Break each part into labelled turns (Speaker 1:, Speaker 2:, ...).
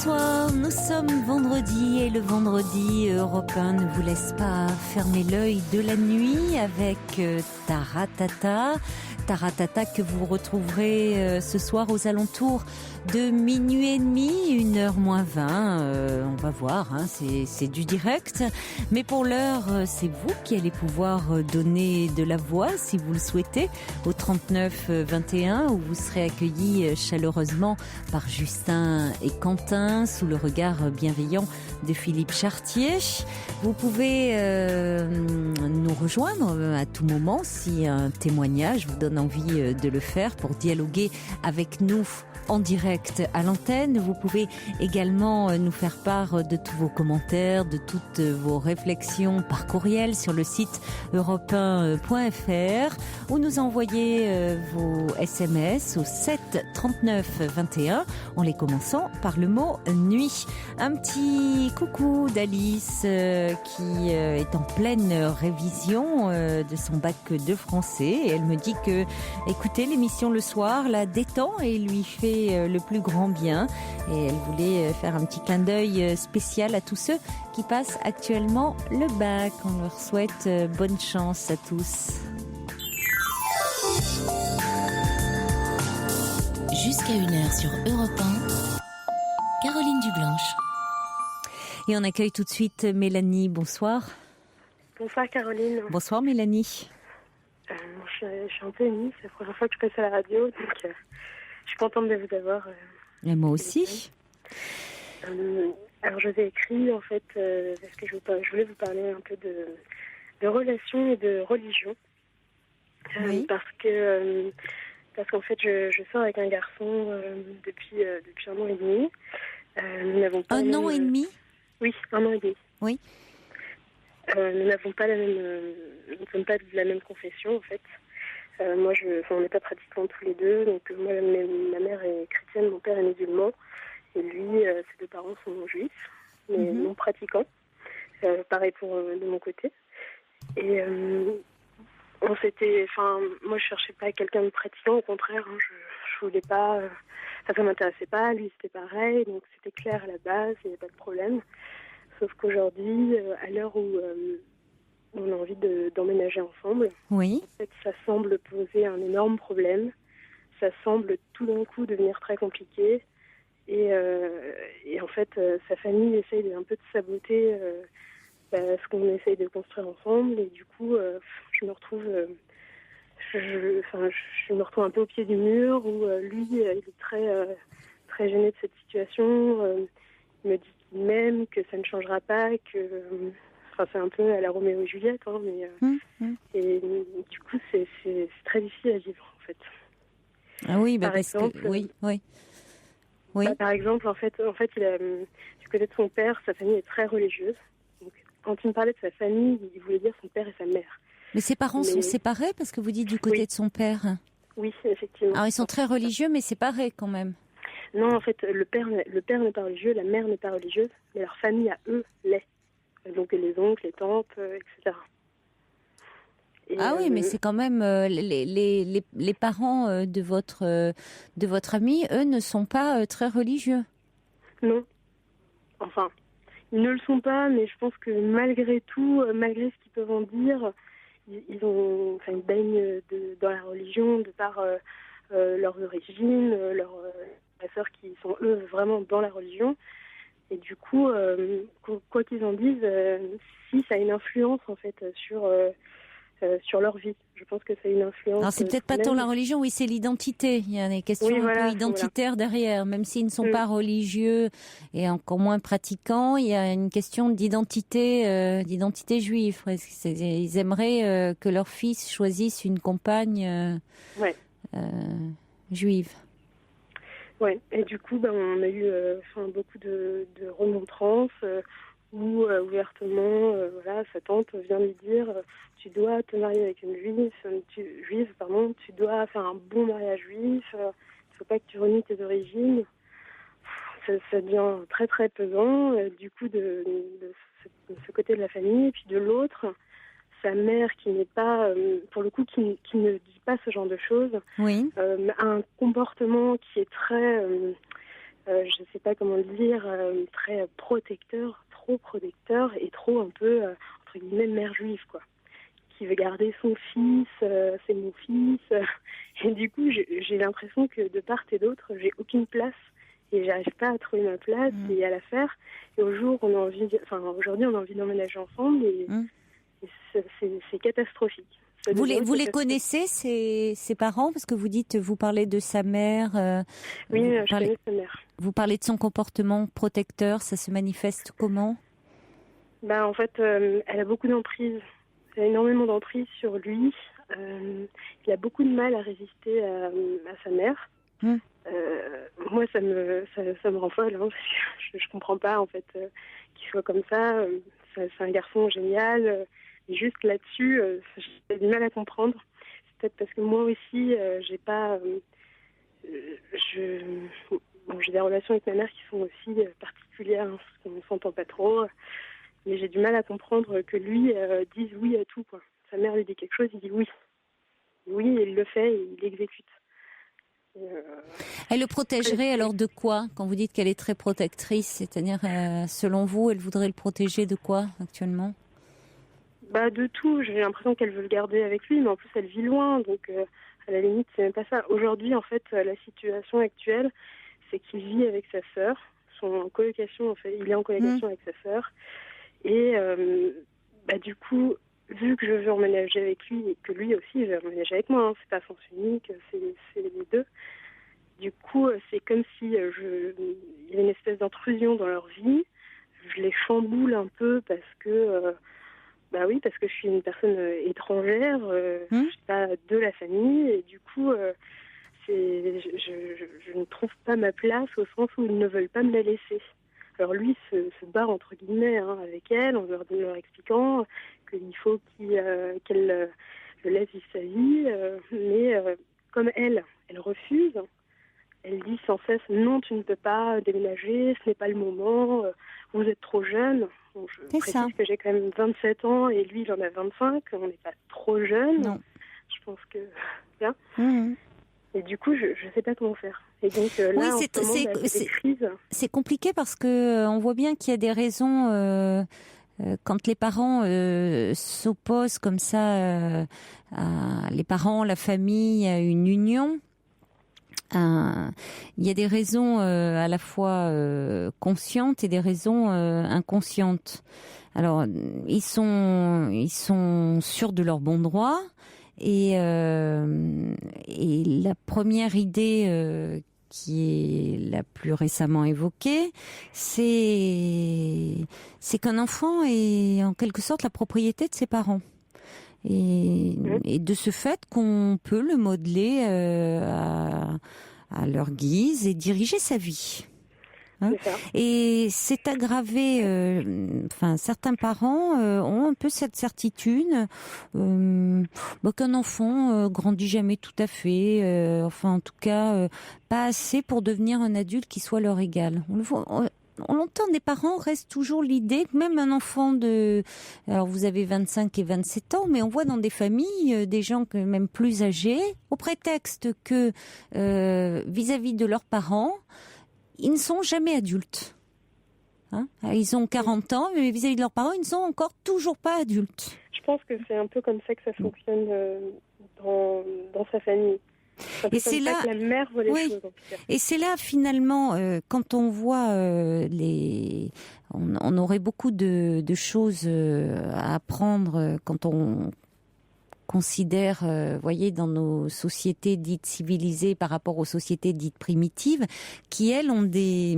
Speaker 1: Bonsoir, nous sommes vendredi et le vendredi, Europe 1 ne vous laisse pas fermer l'œil de la nuit avec Taratata. Taratata que vous retrouverez ce soir aux alentours de minuit et demi, 1h moins 20. On va voir, hein, c'est du direct. Mais pour l'heure, c'est vous qui allez pouvoir donner de la voix si vous le souhaitez au 39 21 où vous serez accueillis chaleureusement par Justin et Quentin sous le regard bienveillant de Philippe Chartier. Vous pouvez nous rejoindre à tout moment si un témoignage vous donne envie de le faire pour dialoguer avec nous en direct à l'antenne. Vous pouvez également nous faire part de tous vos commentaires, de toutes vos réflexions par courriel sur le site europe1.fr ou nous envoyer vos SMS au 7 39 21 en les commençant par le mot nuit. Un petit coucou d'Alice qui est en pleine révision de son bac de français et elle me dit que écouter l'émission le soir la détend et lui fait le plus grand bien et elle voulait faire un petit clin d'œil spécial à tous ceux qui passent actuellement le bac. On leur souhaite bonne chance à tous.
Speaker 2: Jusqu'à 1h sur Europe 1, Caroline Dublanche.
Speaker 1: Et on accueille tout de suite Mélanie. Bonsoir.
Speaker 3: Bonsoir Caroline.
Speaker 1: Bonsoir Mélanie.
Speaker 3: Je suis un peu émue, c'est la première fois que je passe à la radio, donc je suis contente de vous avoir.
Speaker 1: Et moi aussi.
Speaker 3: Alors je vous ai écrit en fait parce que je voulais vous parler un peu de relations et de religion.
Speaker 1: Oui.
Speaker 3: Parce qu'en fait je sors avec un garçon depuis 1 an et demi. Nous n'avons pas
Speaker 1: un an et demi.
Speaker 3: Oui, 1 an et demi.
Speaker 1: Oui.
Speaker 3: Nous n'avons pas nous ne sommes pas de la même confession en fait. Moi, on n'est pas pratiquants tous les deux, donc moi, ma mère est chrétienne, mon père est musulman, et lui, ses deux parents sont juifs, mais non pratiquants. Pareil de mon côté. Et moi, je cherchais pas quelqu'un de pratiquant, au contraire, hein, je voulais pas, ça m'intéressait pas, lui, c'était pareil, donc c'était clair à la base, il n'y avait pas de problème. Sauf qu'aujourd'hui, à l'heure où on a envie d'emménager ensemble.
Speaker 1: Oui.
Speaker 3: En fait, ça semble poser un énorme problème. Ça semble tout d'un coup devenir très compliqué. Et en fait, sa famille essaye un peu de saboter ce qu'on essaye de construire ensemble. Et du coup, je me retrouve un peu au pied du mur où lui, il est très gêné de cette situation. Il me dit qu'il m'aime, que ça ne changera pas, que... c'est un peu à la Roméo et Juliette, hein, mais et du coup c'est très difficile à vivre en fait.
Speaker 1: Ah oui,
Speaker 3: par exemple, par exemple, en fait, il a du côté de son père, sa famille est très religieuse. Donc, quand il me parlait de sa famille, il voulait dire son père et sa mère.
Speaker 1: Mais ses parents sont séparés parce que vous dites du côté de son père.
Speaker 3: Oui, effectivement.
Speaker 1: Alors ils sont très religieux, mais séparés quand même.
Speaker 3: Non, en fait, le père n'est pas religieux, la mère n'est pas religieuse, mais leur famille à eux l'est. Donc les oncles, les tantes, etc. Et
Speaker 1: oui, mais c'est quand même les parents de votre ami, eux, ne sont pas très religieux.
Speaker 3: Non. Enfin, ils ne le sont pas, mais je pense que malgré tout, malgré ce qu'ils peuvent en dire, ils baignent dans la religion de par leurs origines, leurs sœurs qui sont eux vraiment dans la religion. Et du coup, quoi qu'ils en disent, si ça a une influence en fait sur leur vie. Je pense que ça a une influence.
Speaker 1: Alors c'est peut-être pas tant la religion, oui, c'est l'identité. Il y a des questions un peu identitaires derrière, même s'ils ne sont pas religieux et encore moins pratiquants. Il y a une question d'identité juive. Ils aimeraient que leur fils choisisse une compagne juive.
Speaker 3: Ouais, et du coup, on a eu beaucoup de remontrances où ouvertement, sa tante vient lui dire tu dois te marier avec une juive, tu dois faire un bon mariage juif, il ne faut pas que tu renies tes origines. Ça devient très très pesant, du coup, de ce côté de la famille, et puis de l'autre, sa mère qui n'est pas, pour le coup, qui ne dit pas ce genre de choses,
Speaker 1: oui.
Speaker 3: a un comportement qui est très je sais pas comment le dire, très protecteur, trop protecteur et trop un peu, entre guillemets, mère juive, quoi. Qui veut garder son fils, c'est mon fils. Et du coup, j'ai l'impression que de part et d'autre, j'ai aucune place. Et j'arrive pas à trouver ma place et à la faire. Et aujourd'hui, on a envie d'emménager ensemble et c'est catastrophique.
Speaker 1: Vous les connaissez, ses parents? Parce que vous parlez de sa mère.
Speaker 3: Oui, je connais sa mère.
Speaker 1: Vous parlez de son comportement protecteur, ça se manifeste comment?
Speaker 3: En fait, elle a beaucoup d'emprise. Elle a énormément d'emprise sur lui. Il a beaucoup de mal à résister à sa mère. Moi, ça me rend folle. Hein, parce que je comprends pas, en fait, qu'il soit comme ça. C'est un garçon génial. Et juste là-dessus, j'ai du mal à comprendre. C'est peut-être parce que moi aussi, j'ai pas... j'ai des relations avec ma mère qui sont aussi particulières, hein, parce qu'on ne s'entend pas trop. Mais j'ai du mal à comprendre que lui dise oui à tout, quoi. Sa mère lui dit quelque chose, il dit oui. Oui, il le fait et il l'exécute.
Speaker 1: Elle le protégerait alors de quoi? Quand vous dites qu'elle est très protectrice, c'est-à-dire, selon vous, elle voudrait le protéger de quoi actuellement?
Speaker 3: De tout. J'ai l'impression qu'elle veut le garder avec lui, mais en plus elle vit loin, donc à la limite c'est même pas ça. Aujourd'hui, en fait, la situation actuelle, c'est qu'il vit avec sa sœur. Son colocation, en fait, il est en colocation avec sa sœur. Et du coup, vu que je veux emménager avec lui et que lui aussi veut emménager avec moi, hein, c'est pas sens unique, c'est les deux. Du coup, c'est comme si il y a une espèce d'intrusion dans leur vie. Je les chamboule un peu parce que parce que je suis une personne étrangère, je suis pas de la famille et du coup je ne trouve pas ma place au sens où ils ne veulent pas me la laisser. Alors lui se barre entre guillemets avec elle en leur expliquant qu'il faut qu'elle le laisse vivre sa vie, mais comme elle refuse, elle dit sans cesse non, tu ne peux pas déménager, ce n'est pas le moment, vous êtes trop jeune. Bon, je précise que j'ai quand même 27 ans et lui il en a 25, on n'est pas trop jeune.
Speaker 1: Non.
Speaker 3: Je pense que bien. Et du coup je ne sais pas comment faire. Et donc là
Speaker 1: oui,
Speaker 3: en ce moment, c'est des crises. C'est
Speaker 1: compliqué parce que on voit bien qu'il y a des raisons. Quand les parents s'opposent comme ça, les parents, la famille, à une union, il y a des raisons à la fois conscientes et des raisons inconscientes. Alors, ils sont sûrs de leur bon droit et la première idée qui est la plus récemment évoquée, c'est qu'un enfant est en quelque sorte la propriété de ses parents. Et de ce fait qu'on peut le modeler à leur guise et diriger sa vie. Et c'est aggravé. Certains parents ont un peu cette certitude qu'un enfant grandit jamais tout à fait. En tout cas, pas assez pour devenir un adulte qui soit leur égal. On l'entend, des parents restent toujours l'idée que même un enfant alors vous avez 25 et 27 ans, mais on voit dans des familles des gens même plus âgés, au prétexte que vis-à-vis de leurs parents, ils ne sont jamais adultes. Ils ont 40 ans, mais vis-à-vis de leurs parents, ils ne sont toujours pas adultes.
Speaker 3: Je pense que c'est un peu comme ça que ça fonctionne dans sa famille.
Speaker 1: Et c'est là
Speaker 3: que la mère voit les choses, en tout cas.
Speaker 1: Et c'est là finalement quand on voit on aurait beaucoup de choses à apprendre quand on considère, voyez, dans nos sociétés dites civilisées par rapport aux sociétés dites primitives, qui elles ont des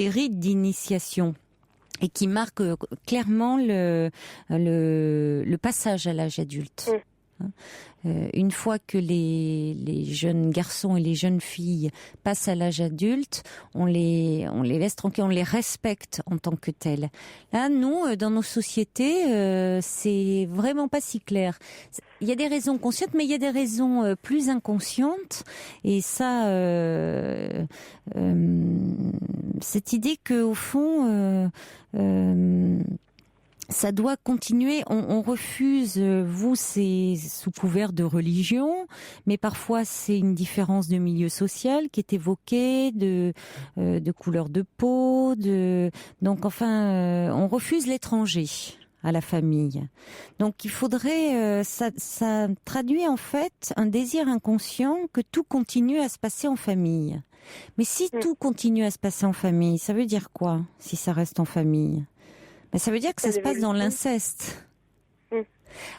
Speaker 1: rites d'initiation et qui marquent clairement le passage à l'âge adulte. Une fois que les jeunes garçons et les jeunes filles passent à l'âge adulte, on les laisse tranquilles, on les respecte en tant que tels. Là, nous, dans nos sociétés, c'est vraiment pas si clair. Il y a des raisons conscientes, mais il y a des raisons plus inconscientes. Et ça, cette idée que au fond, ça doit continuer. On refuse, vous, c'est sous couvert de religion, mais parfois c'est une différence de milieu social qui est évoquée, de couleur de peau, donc enfin, on refuse l'étranger à la famille. Donc il faudrait, ça traduit en fait un désir inconscient que tout continue à se passer en famille. Mais si tout continue à se passer en famille, ça veut dire quoi, si ça reste en famille? Mais ça veut dire que ça se passe dans l'inceste.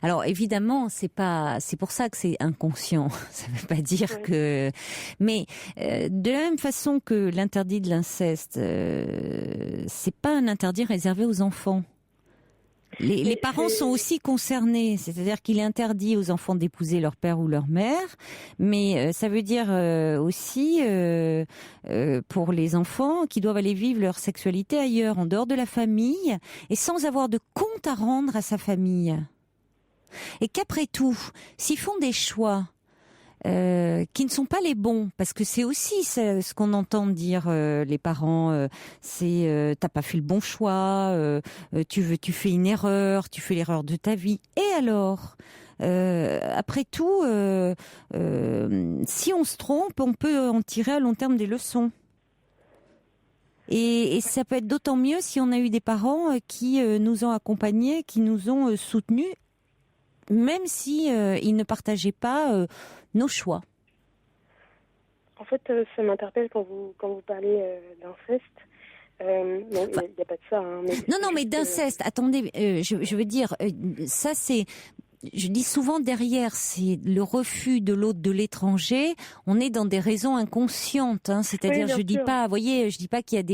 Speaker 1: Alors évidemment, c'est pour ça que c'est inconscient. Ça veut pas dire que, mais de la même façon que l'interdit de l'inceste, c'est pas un interdit réservé aux enfants. Les parents sont aussi concernés, c'est-à-dire qu'il est interdit aux enfants d'épouser leur père ou leur mère, mais ça veut dire aussi pour les enfants qui doivent aller vivre leur sexualité ailleurs, en dehors de la famille, et sans avoir de compte à rendre à sa famille. Et qu'après tout, s'ils font des choix qui ne sont pas les bons, parce que c'est aussi ce qu'on entend dire les parents, c'est t'as pas fait le bon choix, tu fais une erreur, tu fais l'erreur de ta vie. Et alors, après tout, si on se trompe, on peut en tirer à long terme des leçons. Et ça peut être d'autant mieux si on a eu des parents qui nous ont accompagnés, qui nous ont soutenus, même si ils ne partageaient pas nos choix.
Speaker 3: En fait, ça m'interpelle quand vous parlez d'inceste. Non, il n'y a pas de ça. Hein, mais
Speaker 1: non, mais d'inceste. Attendez, je veux dire, ça c'est. Je dis souvent derrière, c'est le refus de l'autre, de l'étranger. On est dans des raisons inconscientes, hein, c'est-à-dire,
Speaker 3: oui,
Speaker 1: je dis
Speaker 3: sûr.
Speaker 1: pas, vous voyez, je dis pas qu'il y a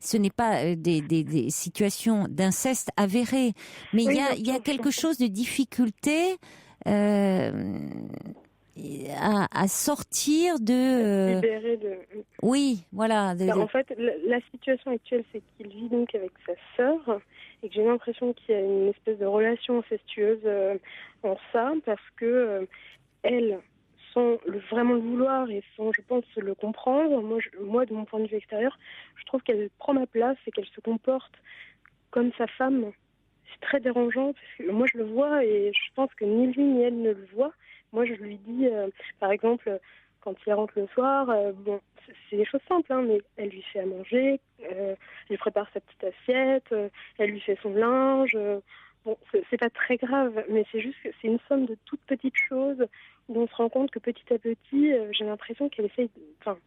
Speaker 1: ce n'est pas des situations d'inceste avérées, mais
Speaker 3: oui,
Speaker 1: il y a quelque chose de difficulté à sortir de.
Speaker 3: Libéré de.
Speaker 1: Oui, voilà.
Speaker 3: En fait, la situation actuelle, c'est qu'il vit donc avec sa sœur. Et que j'ai l'impression qu'il y a une espèce de relation incestueuse en ça, parce que elle, sans vraiment le vouloir et sans, je pense, le comprendre, moi, de mon point de vue extérieur, je trouve qu'elle prend ma place et qu'elle se comporte comme sa femme. C'est très dérangeant, parce que moi, je le vois et je pense que ni lui ni elle ne le voient. Moi, je lui dis, par exemple, quand il rentre le soir, bon, c'est des choses simples, hein, mais elle lui fait à manger, elle lui prépare sa petite assiette, elle lui fait son linge. Bon, c'est pas très grave, mais c'est juste que c'est une somme de toutes petites choses où on se rend compte que petit à petit, j'ai l'impression qu'elle essaye, enfin,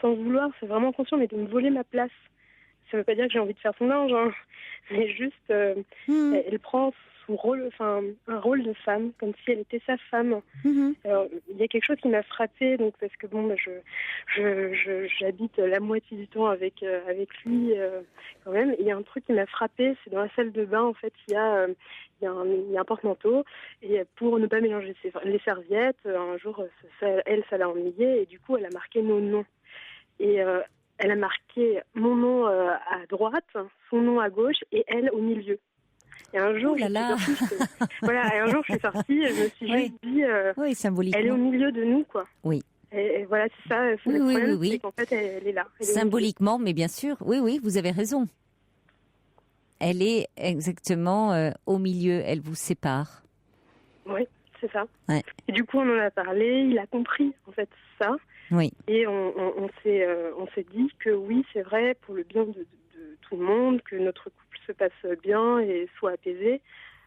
Speaker 3: sans vouloir, c'est vraiment conscient, mais de me voler ma place. Ça veut pas dire que j'ai envie de faire son linge, hein, mais juste, elle prend son rôle, enfin, un rôle de femme, comme si elle était sa femme. Alors, il y a quelque chose qui m'a frappée, donc parce que bon, j'habite la moitié du temps avec lui quand même. Il y a un truc qui m'a frappée, c'est dans la salle de bain en fait, il y a un porte-manteau et pour ne pas mélanger les serviettes, un jour ça l'a ennuyée et du coup elle a marqué nos noms et elle a marqué mon nom à droite, son nom à gauche et elle au milieu. Et un jour, je suis sortie et je me suis juste dit,
Speaker 1: oui, symboliquement.
Speaker 3: Elle est au milieu de nous, quoi.
Speaker 1: Oui.
Speaker 3: Et voilà, c'est ça. C'est le problème, c'est qu'en fait, elle est là.
Speaker 1: Symboliquement, mais bien sûr, oui, vous avez raison. Elle est exactement au milieu, elle vous sépare.
Speaker 3: Oui, c'est ça.
Speaker 1: Ouais.
Speaker 3: Et du coup, on en a parlé, il a compris, en fait, ça.
Speaker 1: Oui.
Speaker 3: Et on s'est dit que oui, c'est vrai, pour le bien de tout le monde, que notre couple se passe bien et soit apaisé,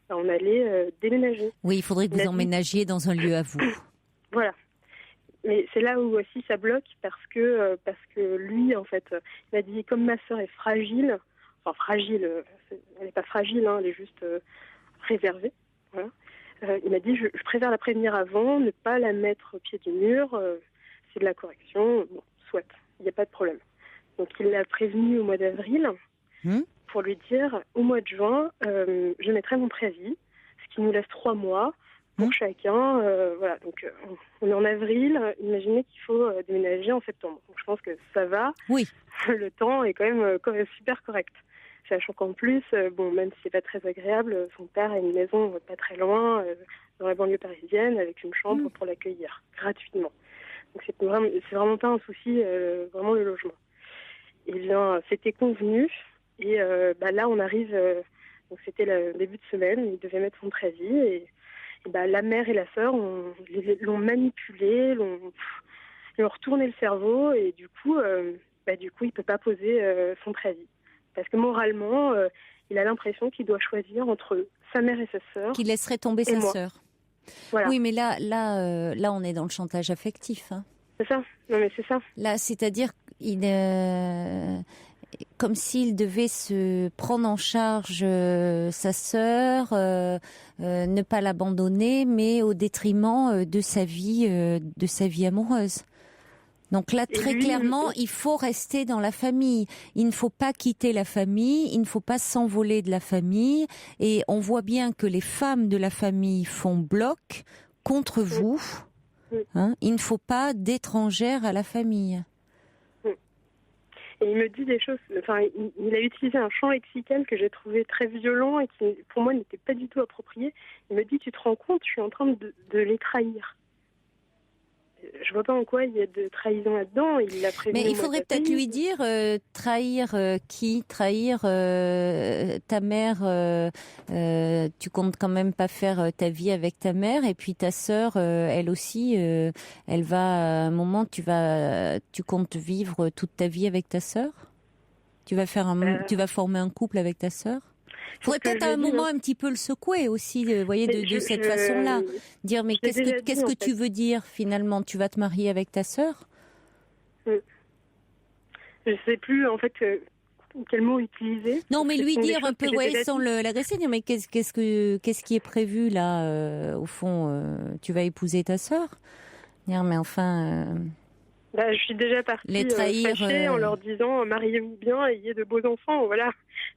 Speaker 3: on allait déménager.
Speaker 1: Oui, il faudrait que vous emménagiez dans un lieu à vous. Voilà.
Speaker 3: Mais c'est là où aussi ça bloque parce que lui, en fait, il m'a dit, comme ma sœur est fragile, enfin fragile, elle n'est pas fragile, hein, elle est juste réservée. Voilà. Il m'a dit, je préfère la prévenir avant, ne pas la mettre au pied du mur, c'est de la correction, bon, soit, il n'y a pas de problème. Donc il l'a prévenue au mois d'avril pour lui dire, au mois de juin, je mettrai mon préavis, ce qui nous laisse 3 mois pour chacun. Voilà, donc on est en avril, imaginez qu'il faut déménager en septembre. Donc je pense que ça va.
Speaker 1: Oui.
Speaker 3: Le temps est quand même super correct. Sachant qu'en plus, bon, même si c'est pas très agréable, son père a une maison pas très loin, dans la banlieue parisienne, avec une chambre pour l'accueillir, gratuitement. Donc c'est vraiment pas un souci, vraiment le logement. Et bien, c'était convenu. Et là, on arrive Donc c'était le début de semaine, il devait mettre son préavis et la mère et la sœur l'ont manipulé, lui ont retourné le cerveau et du coup il peut pas poser son préavis. Parce que moralement, il a l'impression qu'il doit choisir entre sa mère et sa sœur.
Speaker 1: Qu'il laisserait tomber sa sœur.
Speaker 3: Voilà.
Speaker 1: Oui, mais là, on est dans le chantage affectif. Hein.
Speaker 3: C'est ça. Non, mais c'est ça.
Speaker 1: Là, c'est-à-dire comme s'il devait se prendre en charge sa sœur, ne pas l'abandonner, mais au détriment de sa vie amoureuse. Donc là, très clairement, il faut rester dans la famille. Il ne faut pas quitter la famille, il ne faut pas s'envoler de la famille. Et on voit bien que les femmes de la famille font bloc contre vous. Hein, il ne faut pas d'étrangères à la famille.
Speaker 3: Et il me dit des choses, il a utilisé un champ lexical que j'ai trouvé très violent et qui, pour moi, n'était pas du tout approprié. Il me dit, tu te rends compte, je suis en train de les trahir. Je vois pas en quoi il y a de trahison là-dedans. Il l'a prévenu.
Speaker 1: Mais il faudrait peut-être lui dire trahir qui? Trahir ta mère. Tu comptes quand même pas faire ta vie avec ta mère, et puis ta sœur, elle aussi, elle va à un moment. Tu comptes vivre toute ta vie avec ta sœur? Tu vas former un couple avec ta sœur? Il faudrait peut-être à un moment un petit peu le secouer aussi, vous voyez, de cette façon-là. Dire, mais qu'est-ce que tu veux dire finalement? Tu vas te marier avec ta sœur?
Speaker 3: Je ne sais plus en fait quel mot utiliser.
Speaker 1: Non, mais lui dire un peu, sans l'agresser, dire, mais qu'est-ce qui est prévu là, au fond, tu vas épouser ta sœur? Dire, mais enfin...
Speaker 3: je suis déjà partie fâchée en leur disant mariez-vous bien, ayez de beaux enfants, voilà,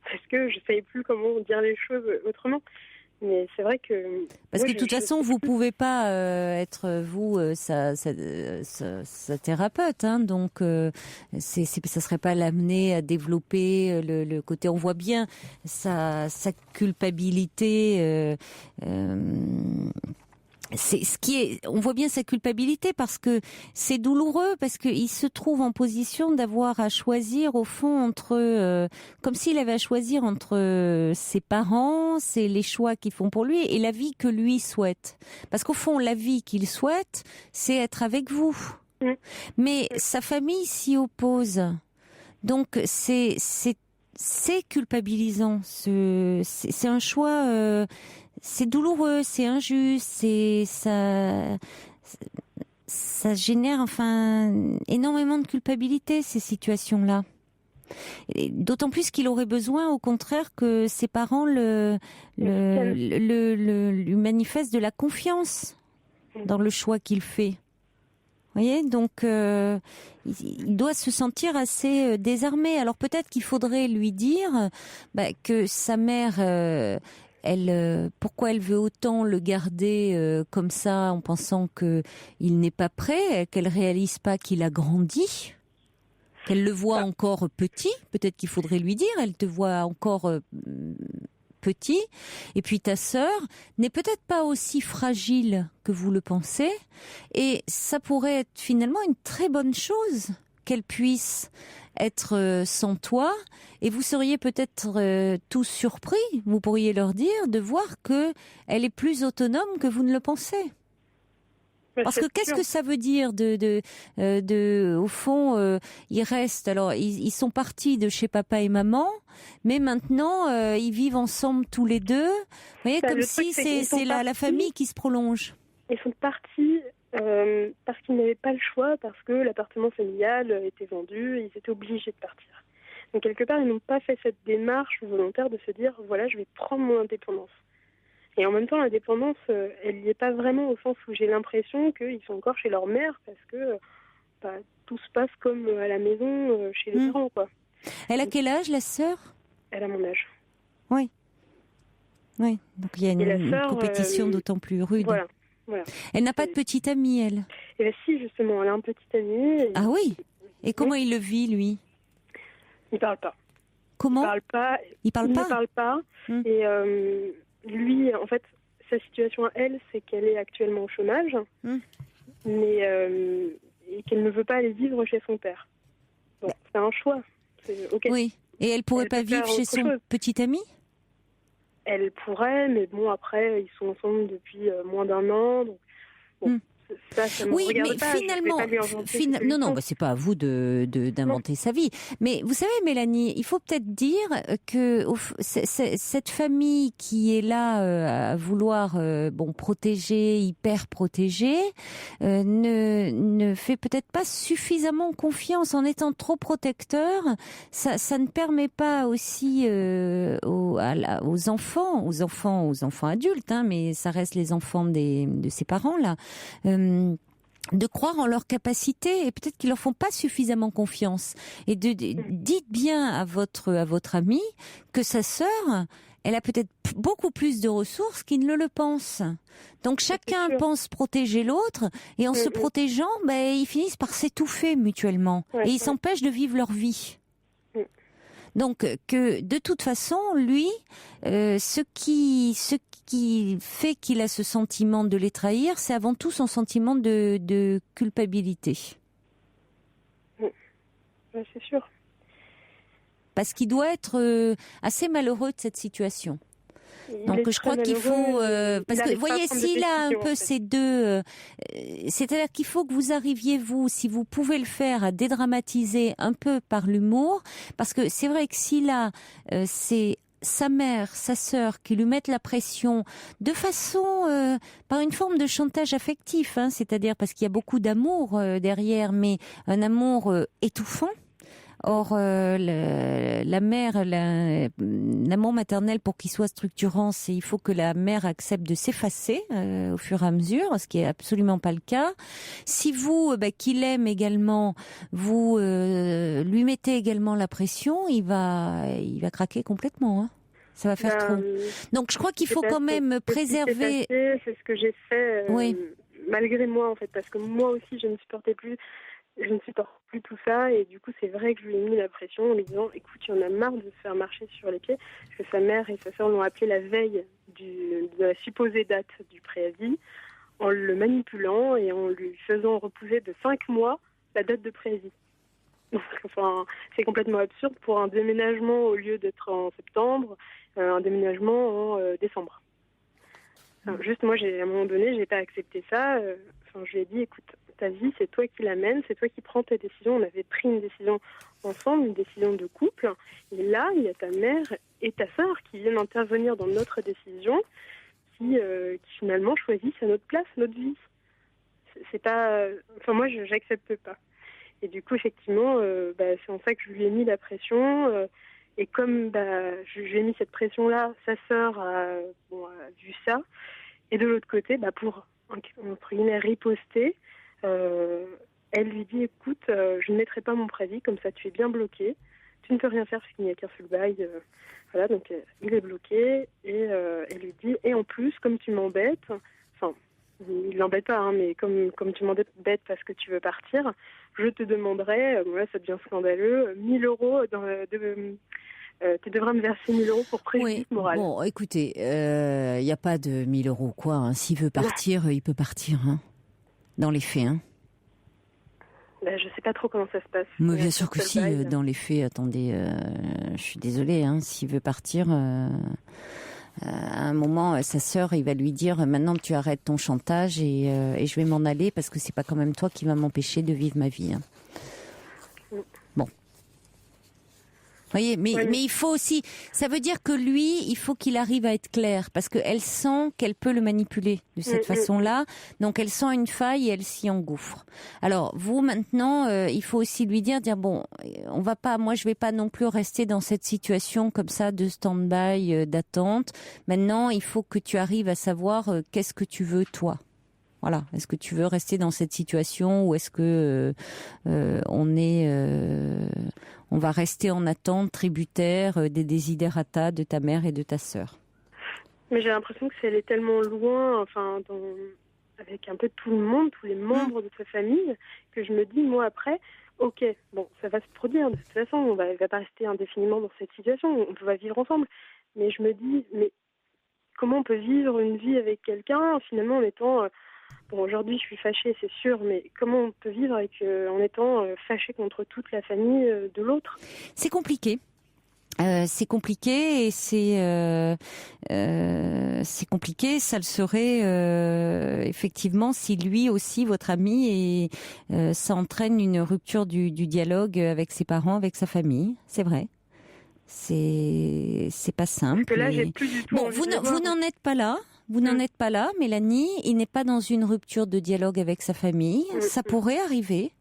Speaker 3: parce que je savais plus comment dire les choses autrement. Mais c'est vrai que
Speaker 1: parce que de toute façon vous pouvez pas être sa thérapeute, hein, donc ça serait pas l'amener à développer le côté. On voit bien sa culpabilité. On voit bien sa culpabilité parce que c'est douloureux, parce qu'il se trouve en position d'avoir à choisir au fond comme s'il avait à choisir entre ses parents, c'est les choix qu'ils font pour lui et la vie que lui souhaite. Parce qu'au fond, la vie qu'il souhaite, c'est être avec vous. Mais sa famille s'y oppose. Donc c'est culpabilisant. C'est un choix. C'est douloureux, c'est injuste, ça génère énormément de culpabilité, ces situations-là. Et d'autant plus qu'il aurait besoin, au contraire, que ses parents lui manifestent de la confiance dans le choix qu'il fait. Vous voyez, donc il doit se sentir assez désarmé. Alors peut-être qu'il faudrait lui dire que sa mère... pourquoi elle veut autant le garder comme ça en pensant qu'il n'est pas prêt, qu'elle réalise pas qu'il a grandi, qu'elle le voit encore petit. Peut-être qu'il faudrait lui dire, elle te voit encore petit. Et puis ta sœur n'est peut-être pas aussi fragile que vous le pensez. Et ça pourrait être finalement une très bonne chose qu'elle puisse être sans toi, et vous seriez peut-être tous surpris, vous pourriez leur dire, de voir que elle est plus autonome que vous ne le pensez. Parce que qu'est-ce que ça veut dire au fond, ils restent, alors ils sont partis de chez papa et maman, mais maintenant ils vivent ensemble tous les deux. Vous voyez, comme si c'est la famille qui se prolonge.
Speaker 3: Ils sont partis parce qu'ils n'avaient pas le choix, parce que l'appartement familial était vendu, ils étaient obligés de partir. Donc quelque part, ils n'ont pas fait cette démarche volontaire de se dire, voilà, je vais prendre mon indépendance. Et en même temps, l'indépendance, elle n'y est pas vraiment, au sens où j'ai l'impression qu'ils sont encore chez leur mère, parce que tout se passe comme à la maison, chez les parents, quoi.
Speaker 1: Elle a quel âge, la sœur?
Speaker 3: Elle a mon âge.
Speaker 1: Oui. Oui, donc il y a une compétition d'autant plus rude.
Speaker 3: Voilà.
Speaker 1: Elle n'a pas de petite amie, elle?
Speaker 3: Eh bien si, justement, elle a un petit ami.
Speaker 1: Ah oui? Et comment il le vit, lui?
Speaker 3: Il parle pas.
Speaker 1: Comment?
Speaker 3: Il ne parle pas. Et lui, en fait, sa situation à elle, c'est qu'elle est actuellement au chômage, mais et qu'elle ne veut pas aller vivre chez son père. Bon, c'est un choix. C'est okay.
Speaker 1: Oui. Et elle pourrait pas vivre chez son petit ami?
Speaker 3: elle pourrait, mais bon, après, ils sont ensemble depuis moins d'un an, donc bon, ça me
Speaker 1: Oui,
Speaker 3: regarde
Speaker 1: mais
Speaker 3: pas.
Speaker 1: finalement,
Speaker 3: Je vais pas lui inventer cette
Speaker 1: non,
Speaker 3: solution.
Speaker 1: c'est pas à vous d'inventer sa vie. Mais vous savez, Mélanie, il faut peut-être dire que cette famille qui est là à vouloir protéger, hyper protéger, ne fait peut-être pas suffisamment confiance. En étant trop protecteur, ça ne permet pas aussi aux enfants adultes, hein, mais ça reste les enfants de ses parents là. De croire en leur capacité, et peut-être qu'ils leur font pas suffisamment confiance. Et dites bien à votre amie que sa sœur, elle a peut-être beaucoup plus de ressources qu'il ne le pense. Donc chacun pense protéger l'autre, et en se protégeant, ils finissent par s'étouffer mutuellement, et ils s'empêchent de vivre leur vie. Donc que de toute façon, lui, ce qui fait qu'il a ce sentiment de les trahir, c'est avant tout son sentiment de culpabilité.
Speaker 3: C'est sûr.
Speaker 1: Parce qu'il doit être assez malheureux de cette situation. Donc je crois qu'il faut parce que vous voyez, s'il a un peu ces deux, c'est-à-dire qu'il faut que vous arriviez, vous, si vous pouvez le faire, à dédramatiser un peu par l'humour, parce que c'est vrai que s'il a c'est sa mère, sa sœur qui lui mettent la pression de façon par une forme de chantage affectif, hein, c'est-à-dire parce qu'il y a beaucoup d'amour derrière, mais un amour étouffant. Or, la mère, l'amour maternel, pour qu'il soit structurant, il faut que la mère accepte de s'effacer au fur et à mesure, ce qui est absolument pas le cas. Si vous, qui l'aime également, vous lui mettez également la pression, il va craquer complètement. Hein. Ça va faire trop. Donc, je crois qu'il faut quand même préserver.
Speaker 3: C'est ce que j'ai fait, malgré moi, en fait, parce que moi aussi, je ne supportais plus tout ça, et du coup c'est vrai que je lui ai mis la pression en lui disant écoute, il y en a marre de se faire marcher sur les pieds, parce que sa mère et sa sœur l'ont appelé la veille de la supposée date du préavis, en le manipulant et en lui faisant repousser de 5 mois la date de préavis. Donc, enfin, c'est complètement absurde pour un déménagement, au lieu d'être en septembre, un déménagement en décembre. Enfin, juste moi, à un moment donné, j'ai pas accepté ça. Je lui ai dit écoute, ta vie, c'est toi qui l'amènes, c'est toi qui prends tes décisions. On avait pris une décision ensemble, une décision de couple. Et là, il y a ta mère et ta sœur qui viennent intervenir dans notre décision, qui finalement choisissent à notre place, notre vie. C'est pas... Enfin, moi, j'accepte pas. Et du coup, effectivement, c'est en ça que je lui ai mis la pression. Et comme je lui ai mis cette pression-là, sa sœur a vu ça. Et de l'autre côté, pour, entre guillemets, riposter, elle lui dit écoute, je ne mettrai pas mon préavis, comme ça tu es bien bloqué, tu ne peux rien faire parce qu'il n'y a qu'un seul bail, voilà, donc il est bloqué, et elle lui dit et en plus comme tu m'embêtes, enfin il l'embête pas, hein, mais comme tu m'embêtes parce que tu veux partir, je te demanderai, voilà, ça devient scandaleux, 1 000 euros tu devras me verser 1 000 euros pour préjudice moral.
Speaker 1: Bon, écoutez, il n'y a pas de 1 000 euros, quoi. Hein. S'il veut partir, il peut partir, hein. Dans les faits, hein.
Speaker 3: Je sais pas trop comment ça se passe.
Speaker 1: Mais bien sûr que si, dans les faits, attendez, je suis désolée, hein, s'il veut partir, à un moment, sa sœur, il va lui dire maintenant tu arrêtes ton chantage et je vais m'en aller parce que c'est pas quand même toi qui va m'empêcher de vivre ma vie. Hein. Bon. Vous voyez, mais il faut aussi, ça veut dire que lui, il faut qu'il arrive à être clair, parce qu'elle sent qu'elle peut le manipuler de cette façon-là, donc elle sent une faille et elle s'y engouffre. Alors vous maintenant, il faut aussi lui dire bon, on va pas, moi je vais pas non plus rester dans cette situation comme ça de stand-by, d'attente. Maintenant, il faut que tu arrives à savoir qu'est-ce que tu veux toi. Voilà. Est-ce que tu veux rester dans cette situation ou est-ce que on va rester en attente, tributaire des desiderata de ta mère et de ta sœur?
Speaker 3: Mais j'ai l'impression que elle est tellement loin, avec un peu tout le monde, tous les membres de sa famille, que je me dis, moi après, ok, bon, ça va se produire de toute façon, elle va pas rester indéfiniment dans cette situation, on va vivre ensemble. Mais je me dis, mais comment on peut vivre une vie avec quelqu'un, finalement, en étant... Bon, aujourd'hui, je suis fâchée, c'est sûr, mais comment on peut vivre en étant fâchée contre toute la famille de l'autre ?
Speaker 1: C'est compliqué. C'est compliqué et c'est compliqué. Ça le serait effectivement si lui aussi, votre ami, et ça entraîne une rupture du dialogue avec ses parents, avec sa famille. C'est vrai. C'est pas simple.
Speaker 3: Parce que là, j'ai plus du tout.
Speaker 1: Bon, vous n'en êtes pas là. Vous n'en êtes pas là, Mélanie. Il n'est pas dans une rupture de dialogue avec sa famille. Ça pourrait arriver.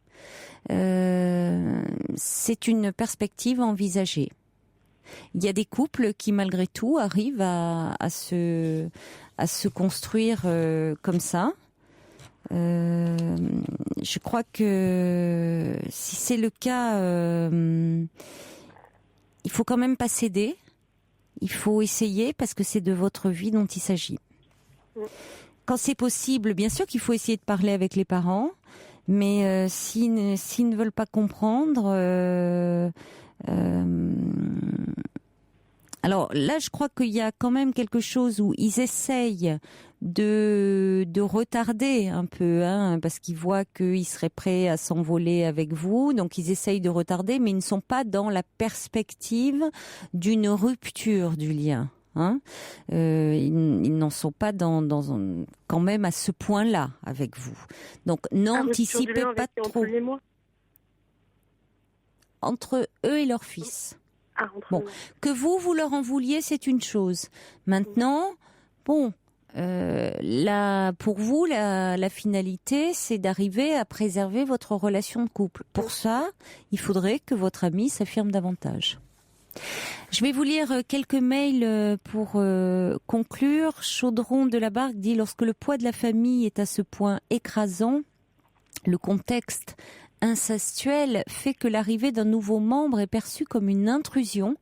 Speaker 1: C'est une perspective envisagée. Il y a des couples qui, malgré tout, arrivent à se construire comme ça. Je crois que si c'est le cas, il faut quand même pas céder. Il faut essayer parce que c'est de votre vie dont il s'agit. Quand c'est possible, bien sûr qu'il faut essayer de parler avec les parents, mais s'ils ne veulent pas comprendre... alors là, je crois qu'il y a quand même quelque chose où ils essayent de retarder un peu, parce qu'ils voient qu'ils seraient prêts à s'envoler avec vous, donc ils essayent de retarder, mais ils ne sont pas dans la perspective d'une rupture du lien. Ils n'en sont pas quand même à ce point-là avec vous. Donc n'anticipez pas trop. Entre eux et leur fils. Bon, que vous leur en vouliez, c'est une chose. Maintenant, bon, là, pour vous, la finalité, c'est d'arriver à préserver votre relation de couple. Pour ça, il faudrait que votre ami s'affirme davantage. Je vais vous lire quelques mails pour conclure. Chaudron de la Barque dit: lorsque le poids de la famille est à ce point écrasant, le contexte incestuel fait que l'arrivée d'un nouveau membre est perçue comme une intrusion.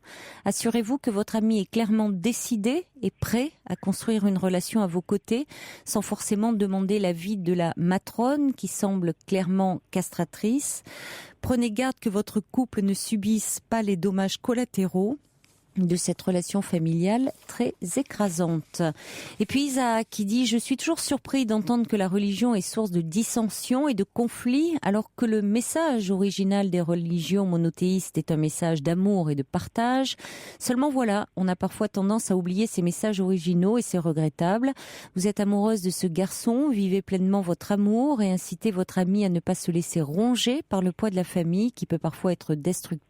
Speaker 1: Assurez-vous que votre ami est clairement décidé et prêt à construire une relation à vos côtés, sans forcément demander l'avis de la matrone qui semble clairement castratrice. Prenez garde que votre couple ne subisse pas les dommages collatéraux de cette relation familiale très écrasante. Et puis Isaac qui dit: je suis toujours surpris d'entendre que la religion est source de dissension et de conflits, alors que le message original des religions monothéistes est un message d'amour et de partage. Seulement voilà, on a parfois tendance à oublier ces messages originaux et c'est regrettable. Vous êtes amoureuse de ce garçon, vivez pleinement votre amour et incitez votre ami à ne pas se laisser ronger par le poids de la famille qui peut parfois être destructeur.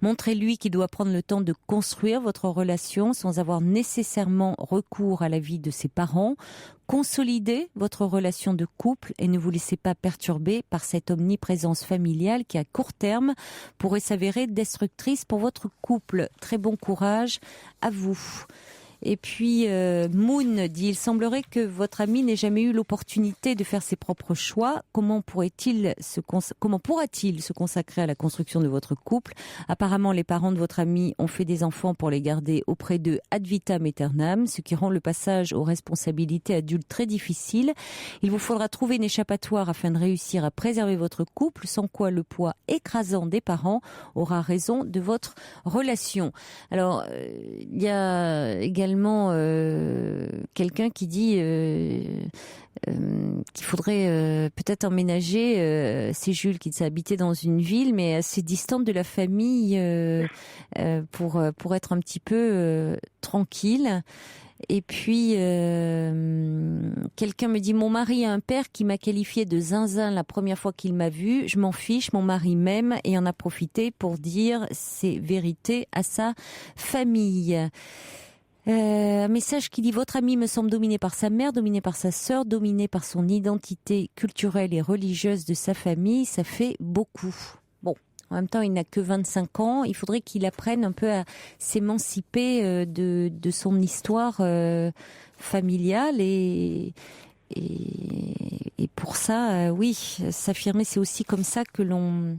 Speaker 1: Montrez-lui qu'il doit prendre le temps de construire votre relation sans avoir nécessairement recours à l'avis de ses parents. Consolidez votre relation de couple et ne vous laissez pas perturber par cette omniprésence familiale qui, à court terme, pourrait s'avérer destructrice pour votre couple. Très bon courage à vous. Et puis Moon dit: il semblerait que votre ami n'ait jamais eu l'opportunité de faire ses propres choix. Comment pourra-t-il se consacrer à la construction de votre couple? Apparemment, les parents de votre ami ont fait des enfants pour les garder auprès d'eux ad vitam aeternam, ce qui rend le passage aux responsabilités adultes très difficile. Il vous faudra trouver une échappatoire afin de réussir à préserver votre couple, sans quoi le poids écrasant des parents aura raison de votre relation. Alors, il y a également quelqu'un qui dit qu'il faudrait peut-être emménager, c'est Jules qui s'est habité dans une ville mais assez distante de la famille pour être un petit peu tranquille. Et puis quelqu'un me dit: mon mari a un père qui m'a qualifié de zinzin la première fois qu'il m'a vu. Je m'en fiche, mon mari m'aime et en a profité pour dire ses vérités à sa famille. Un message qui dit: votre ami me semble dominé par sa mère, dominé par sa sœur, dominé par son identité culturelle et religieuse de sa famille. Ça fait beaucoup. Bon, en même temps, il n'a que 25 ans. Il faudrait qu'il apprenne un peu à s'émanciper de son histoire familiale et pour ça, oui, s'affirmer, c'est aussi comme ça que l'on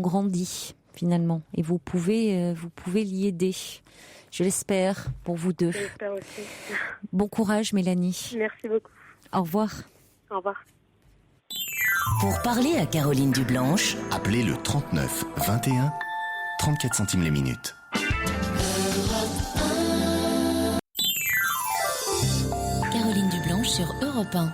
Speaker 1: grandit finalement. Et vous pouvez l'y aider. Je l'espère pour vous deux.
Speaker 3: Je l'espère aussi.
Speaker 1: Bon courage, Mélanie.
Speaker 3: Merci beaucoup.
Speaker 1: Au revoir.
Speaker 3: Au revoir.
Speaker 2: Pour parler à Caroline Dublanche,
Speaker 4: appelez le 39 21 34 centimes les minutes.
Speaker 2: Caroline Dublanche sur Europe 1.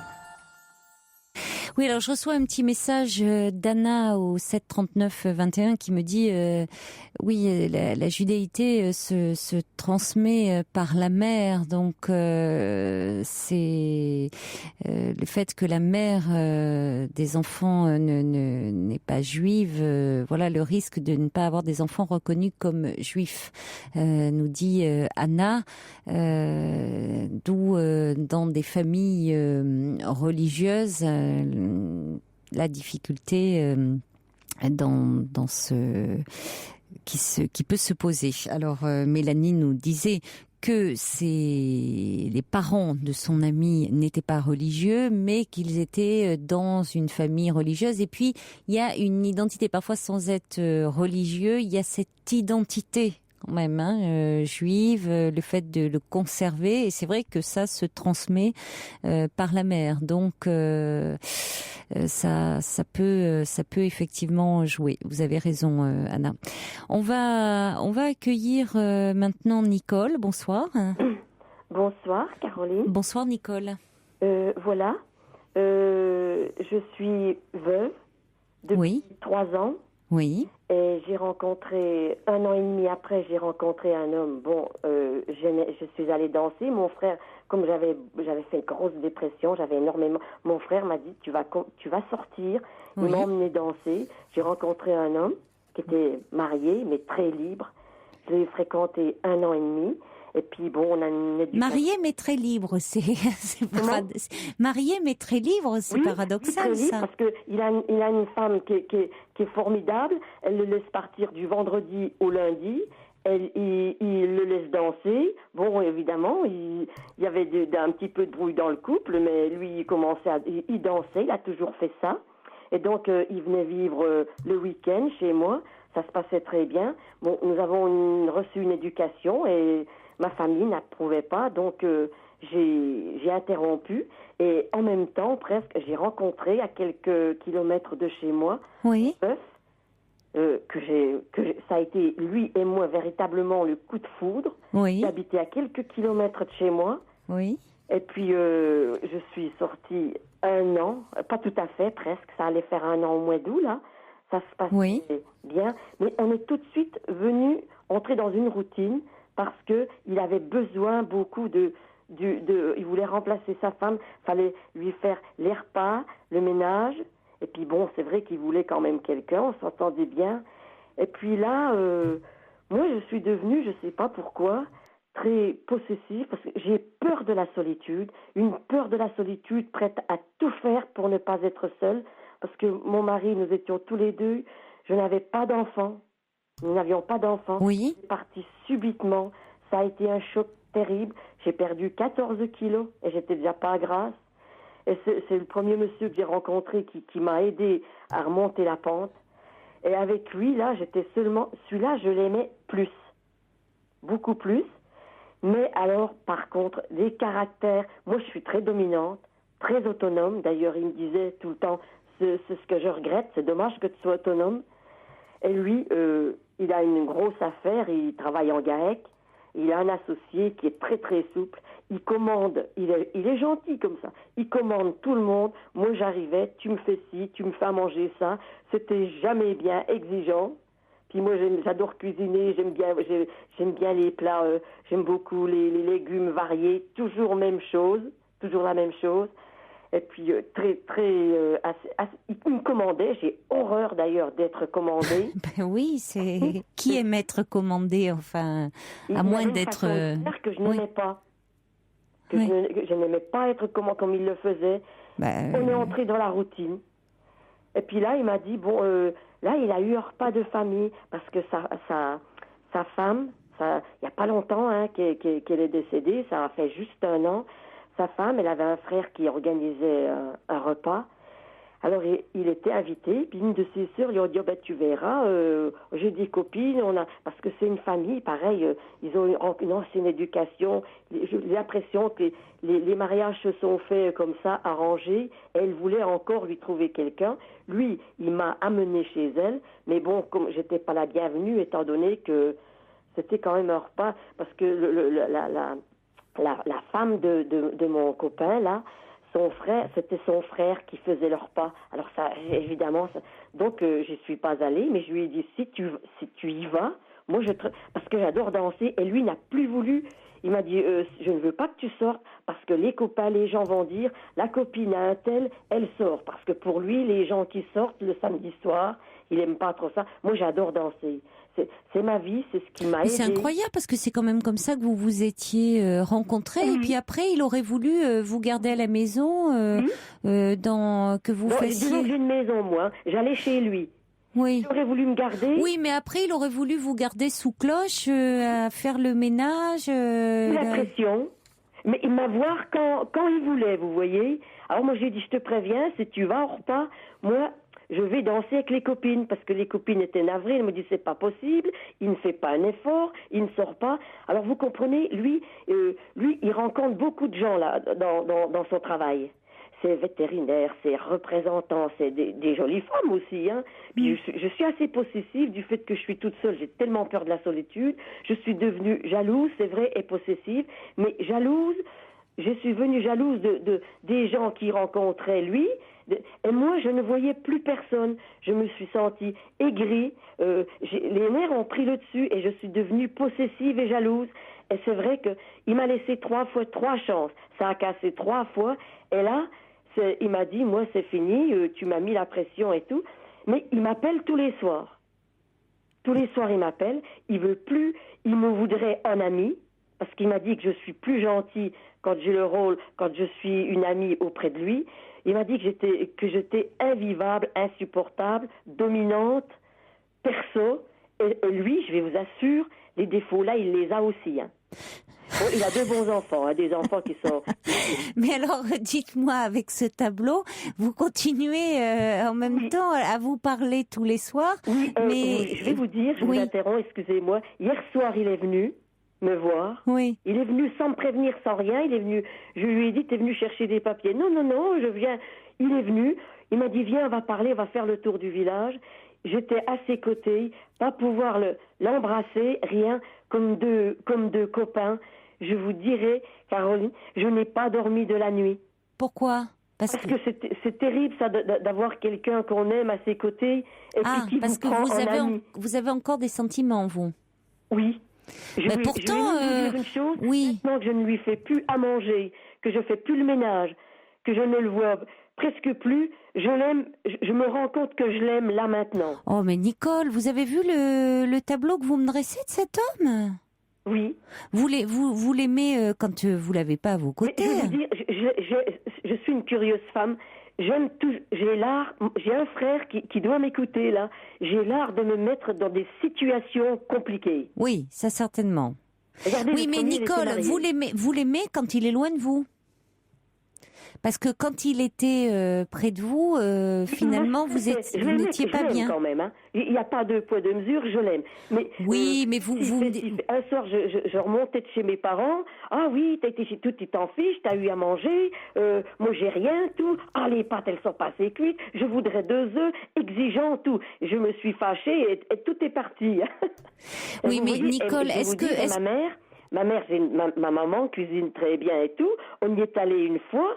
Speaker 1: Oui, alors je reçois un petit message d'Anna au 739-21 qui me dit oui, la judéité se transmet par la mère, donc c'est le fait que la mère des enfants n'est pas juive, voilà le risque de ne pas avoir des enfants reconnus comme juifs, nous dit Anna, d'où dans des familles religieuses la difficulté dans ce qui peut se poser. Alors Mélanie nous disait que les parents de son ami n'étaient pas religieux, mais qu'ils étaient dans une famille religieuse. Et puis, il y a une identité, parfois sans être religieux, il y a cette identité quand même, juive, le fait de le conserver. Et c'est vrai que ça se transmet par la mère. Donc, ça peut effectivement jouer. Vous avez raison, Anna. On va accueillir maintenant Nicole. Bonsoir.
Speaker 5: Bonsoir, Caroline.
Speaker 1: Bonsoir, Nicole.
Speaker 5: Voilà. Je suis veuve depuis 3 ans.
Speaker 1: Oui.
Speaker 5: Et j'ai rencontré, 1 an et demi après, j'ai rencontré un homme. Bon, je suis allée danser. Mon frère, comme j'avais fait une grosse dépression, j'avais énormément. Mon frère m'a dit, tu vas sortir. Il m'a emmené danser. J'ai rencontré un homme qui était marié, mais très libre. Je l'ai fréquenté 1 an et demi. Et puis bon, on a une éducation.
Speaker 1: Marié mais très libre, marié mais très libre, c'est paradoxal
Speaker 5: très libre,
Speaker 1: ça.
Speaker 5: Parce que il a une femme qui est formidable. Elle le laisse partir du vendredi au lundi. Il le laisse danser. Bon, évidemment, il y avait un petit peu de brouille dans le couple, mais lui, il dansait. Il a toujours fait ça. Et donc, il venait vivre le week-end chez moi. Ça se passait très bien. Bon, nous avons reçu une éducation et ma famille n'approuvait pas, donc j'ai interrompu. Et en même temps, presque, j'ai rencontré à quelques kilomètres de chez moi un veuf, ça a été lui et moi véritablement le coup de foudre.
Speaker 1: Oui.
Speaker 5: Il habitait à quelques kilomètres de chez moi.
Speaker 1: Oui.
Speaker 5: Et puis je suis sortie 1 an, pas tout à fait, presque. Ça allait faire 1 an au mois d'août là. Ça se passait bien, mais on est tout de suite venu entrer dans une routine parce que il avait besoin beaucoup il voulait remplacer sa femme, fallait lui faire les repas, le ménage, et puis bon, c'est vrai qu'il voulait quand même quelqu'un, on s'entendait bien. Et puis là, moi je suis devenue, je sais pas pourquoi, très possessive parce que j'ai peur de la solitude, une peur de la solitude prête à tout faire pour ne pas être seule. Parce que mon mari, nous étions tous les deux, je n'avais pas d'enfants. Nous n'avions pas d'enfants.
Speaker 1: Oui.
Speaker 5: Je suis partie subitement. Ça a été un choc terrible. J'ai perdu 14 kilos et j'étais déjà pas grasse. Et c'est le premier monsieur que j'ai rencontré qui m'a aidé à remonter la pente. Et avec lui, là, celui-là, je l'aimais plus. Beaucoup plus. Mais alors, par contre, les caractères, moi je suis très dominante, très autonome. D'ailleurs, il me disait tout le temps, c'est ce que je regrette, c'est dommage que tu sois autonome. Et lui, il a une grosse affaire, il travaille en GAEC, il a un associé qui est très très souple, il commande, il est gentil comme ça, il commande tout le monde. Moi j'arrivais, tu me fais ci, tu me fais à manger ça, c'était jamais bien exigeant. Puis moi j'adore cuisiner, j'aime bien les plats, j'aime beaucoup les légumes variés, toujours la même chose. Et puis, il me commandait. J'ai horreur, d'ailleurs, d'être commandée.
Speaker 1: Ben oui, qui aime être commandé, enfin, à moins d'être...
Speaker 5: que je n'aimais pas. Je n'aimais pas être comme il le faisait. On est entré dans la routine. Et puis là, il m'a dit, bon, là, il a eu un repas de famille, parce que sa femme, il n'y a pas longtemps qu'elle est décédée, ça a fait juste 1 an. Sa femme, elle avait un frère qui organisait un repas. Alors, il était invité. Puis une de ses sœurs lui a dit, tu verras, j'ai des copines. Parce que c'est une famille, pareil, ils ont une ancienne éducation. J'ai l'impression que les mariages se sont faits comme ça, arrangés. Et elle voulait encore lui trouver quelqu'un. Lui, il m'a amené chez elle. Mais bon, comme j'étais pas la bienvenue, étant donné que c'était quand même un repas, parce que la femme de mon copain, là, c'était son frère qui faisait le repas. Alors ça, évidemment, donc je suis pas allée, mais je lui ai dit si tu y vas, moi parce que j'adore danser, et lui n'a plus voulu. Il m'a dit je ne veux pas que tu sortes parce que les copains, les gens vont dire la copine à un tel, elle sort, parce que pour lui les gens qui sortent le samedi soir, il aime pas trop ça. Moi j'adore danser. C'est ma vie, c'est ce qui m'a aidé.
Speaker 1: C'est incroyable parce que c'est quand même comme ça que vous vous étiez rencontrés, et puis après il aurait voulu vous garder à la maison, que vous fassiez.
Speaker 5: Disons que j'ai une maison, moi. J'allais chez lui.
Speaker 1: Oui.
Speaker 5: Il aurait voulu me garder.
Speaker 1: Oui, mais après il aurait voulu vous garder sous cloche, à faire le ménage.
Speaker 5: La pression. Mais il m'a voir quand il voulait, vous voyez. Alors moi j'ai dit je te préviens, si tu vas au repas, moi je vais danser avec les copines, parce que les copines étaient navrées. Elles me disent c'est pas possible, il ne fait pas un effort, il ne sort pas. Alors vous comprenez, lui, il rencontre beaucoup de gens là dans son travail. C'est vétérinaire, c'est représentant, c'est des jolies femmes aussi. Hein. Puis je suis assez possessive du fait que je suis toute seule. J'ai tellement peur de la solitude. Je suis devenue jalouse, c'est vrai, et possessive. Mais jalouse, je suis venue jalouse des gens qui rencontraient lui. Et moi, je ne voyais plus personne. Je me suis sentie aigrie. Les nerfs ont pris le dessus et je suis devenue possessive et jalouse. Et c'est vrai qu'il m'a laissé 3 chances. Ça a cassé 3 fois. Et là, il m'a dit, moi, c'est fini. Tu m'as mis la pression et tout. Mais il m'appelle tous les soirs. Tous les soirs, il m'appelle. Il veut plus. Il me voudrait en ami. Parce qu'il m'a dit que je suis plus gentille quand j'ai le rôle, quand je suis une amie auprès de lui. Il m'a dit que j'étais invivable, insupportable, dominante, perso. Et lui, je vais vous assurer, les défauts là, il les a aussi. Hein. Bon, il a 2 bons enfants, hein, des enfants qui sont...
Speaker 1: Mais alors, dites-moi, avec ce tableau, vous continuez en même temps à vous parler tous les soirs.
Speaker 5: Oui,
Speaker 1: mais...
Speaker 5: je vais vous dire, je vous interromps, excusez-moi. Hier soir, il est venu me voir.
Speaker 1: Oui.
Speaker 5: Il est venu sans me prévenir, sans rien. Il est venu. Je lui ai dit, t'es venu chercher des papiers. Non, je viens. Il est venu. Il m'a dit, viens, on va parler, on va faire le tour du village. J'étais à ses côtés, pas pouvoir l'embrasser, rien, comme deux copains. Je vous dirai, Caroline, je n'ai pas dormi de la nuit.
Speaker 1: Pourquoi?
Speaker 5: Parce que c'est terrible, ça, d'avoir quelqu'un qu'on aime à ses côtés et qui
Speaker 1: parce
Speaker 5: vous
Speaker 1: que
Speaker 5: prend en ami.
Speaker 1: vous avez encore des sentiments, vous.
Speaker 5: Oui.
Speaker 1: Mais pourtant,
Speaker 5: je vais vous dire une chose,
Speaker 1: oui.
Speaker 5: maintenant que je ne lui fais plus à manger, que je fais plus le ménage, que je ne le vois presque plus, je l'aime, je me rends compte que je l'aime là maintenant.
Speaker 1: Oh mais Nicole, vous avez vu le tableau que vous me dressez de cet homme?
Speaker 5: Oui.
Speaker 1: Vous l'aimez quand vous l'avez pas à vos côtés.
Speaker 5: Mais je veux dire, je suis une curieuse femme. J'ai l'art, j'ai un frère qui doit m'écouter là. J'ai l'art de me mettre dans des situations compliquées.
Speaker 1: Oui, ça certainement.
Speaker 5: Regardez,
Speaker 1: oui, mais Nicole, vous l'aimez quand il est loin de vous. Parce que quand il était près de vous, finalement, vous n'étiez pas bien.
Speaker 5: Quand même, hein. Il n'y a pas de poids de mesure, je l'aime. Mais
Speaker 1: oui, mais
Speaker 5: un soir, je remontais de chez mes parents. Ah oui, t'as été chez tout, tu t'en fiches, t'as eu à manger. Moi, j'ai rien, tout. Ah, les pâtes, elles sont pas assez cuites. Je voudrais 2 œufs, exigeant tout. Je me suis fâchée et tout est parti.
Speaker 1: Oui, mais Nicole, est-ce que
Speaker 5: ma mère, ma maman cuisine très bien et tout. On y est allé une fois.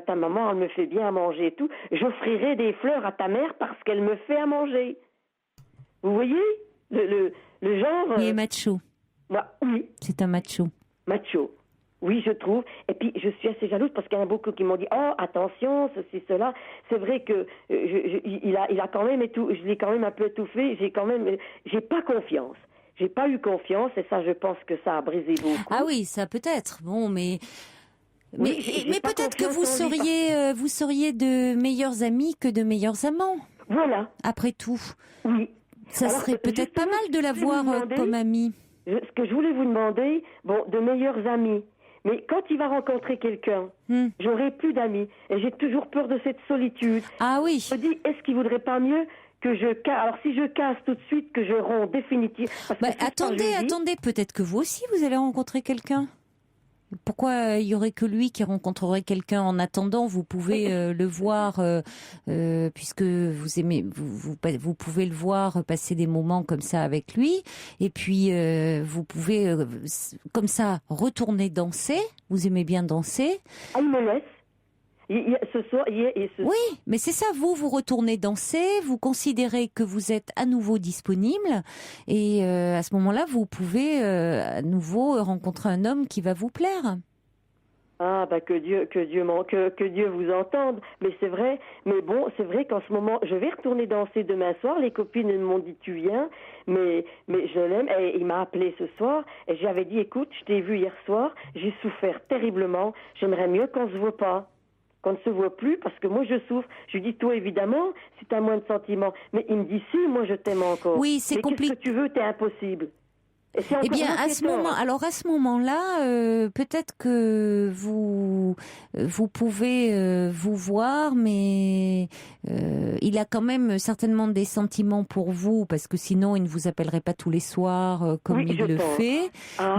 Speaker 5: Ta maman, elle me fait bien à manger et tout. J'offrirai des fleurs à ta mère parce qu'elle me fait à manger. Vous voyez le genre.
Speaker 1: Il est macho.
Speaker 5: Oui.
Speaker 1: C'est un macho.
Speaker 5: Macho. Oui, je trouve. Et puis, je suis assez jalouse parce qu'il y en a beaucoup qui m'ont dit, oh, attention, ceci, cela. C'est vrai que il a quand même je l'ai quand même un peu étouffé. J'ai pas confiance. J'ai pas eu confiance et ça, je pense que ça a brisé beaucoup.
Speaker 1: Ah oui, ça peut-être. Bon, mais peut-être que vous seriez de meilleurs amis que de meilleurs amants.
Speaker 5: Voilà.
Speaker 1: Après tout.
Speaker 5: Oui.
Speaker 1: Ça serait peut-être pas mal de l'avoir comme ami.
Speaker 5: Ce que je voulais vous demander, de meilleurs amis. Mais quand il va rencontrer quelqu'un, j'aurai plus d'amis. Et j'ai toujours peur de cette solitude.
Speaker 1: Ah oui.
Speaker 5: Je me dis, est-ce qu'il vaudrait pas mieux que je casse? Alors si je casse tout de suite, que je romps définitivement.
Speaker 1: Attendez, peut-être que vous aussi vous allez rencontrer quelqu'un. Pourquoi il y aurait que lui qui rencontrerait quelqu'un en attendant? Vous pouvez le voir, puisque vous aimez, vous pouvez le voir passer des moments comme ça avec lui, et puis vous pouvez comme ça retourner danser. Vous aimez bien danser?
Speaker 5: Ah, il me laisse. Ce soir, hier et ce soir.
Speaker 1: Oui, mais c'est ça, vous retournez danser, vous considérez que vous êtes à nouveau disponible et à ce moment-là, vous pouvez à nouveau rencontrer un homme qui va vous plaire.
Speaker 5: Ah, bah que Dieu vous entende. Mais c'est vrai. Mais bon, c'est vrai qu'en ce moment, je vais retourner danser demain soir. Les copines m'ont dit tu viens, mais je l'aime. Et il m'a appelé ce soir et j'avais dit écoute, je t'ai vu hier soir, j'ai souffert terriblement. J'aimerais mieux qu'on se voit pas, qu'on ne se voit plus parce que moi je souffre. Je lui dis toi évidemment, c'est à moins de sentiments. Mais il me dit si, moi je t'aime encore.
Speaker 1: Oui, c'est compliqué.
Speaker 5: Qu'est-ce que tu veux, t'es impossible.
Speaker 1: Eh bien, à ce moment-là, peut-être que vous pouvez vous voir, mais il a quand même certainement des sentiments pour vous, parce que sinon il ne vous appellerait pas tous les soirs comme il le fait.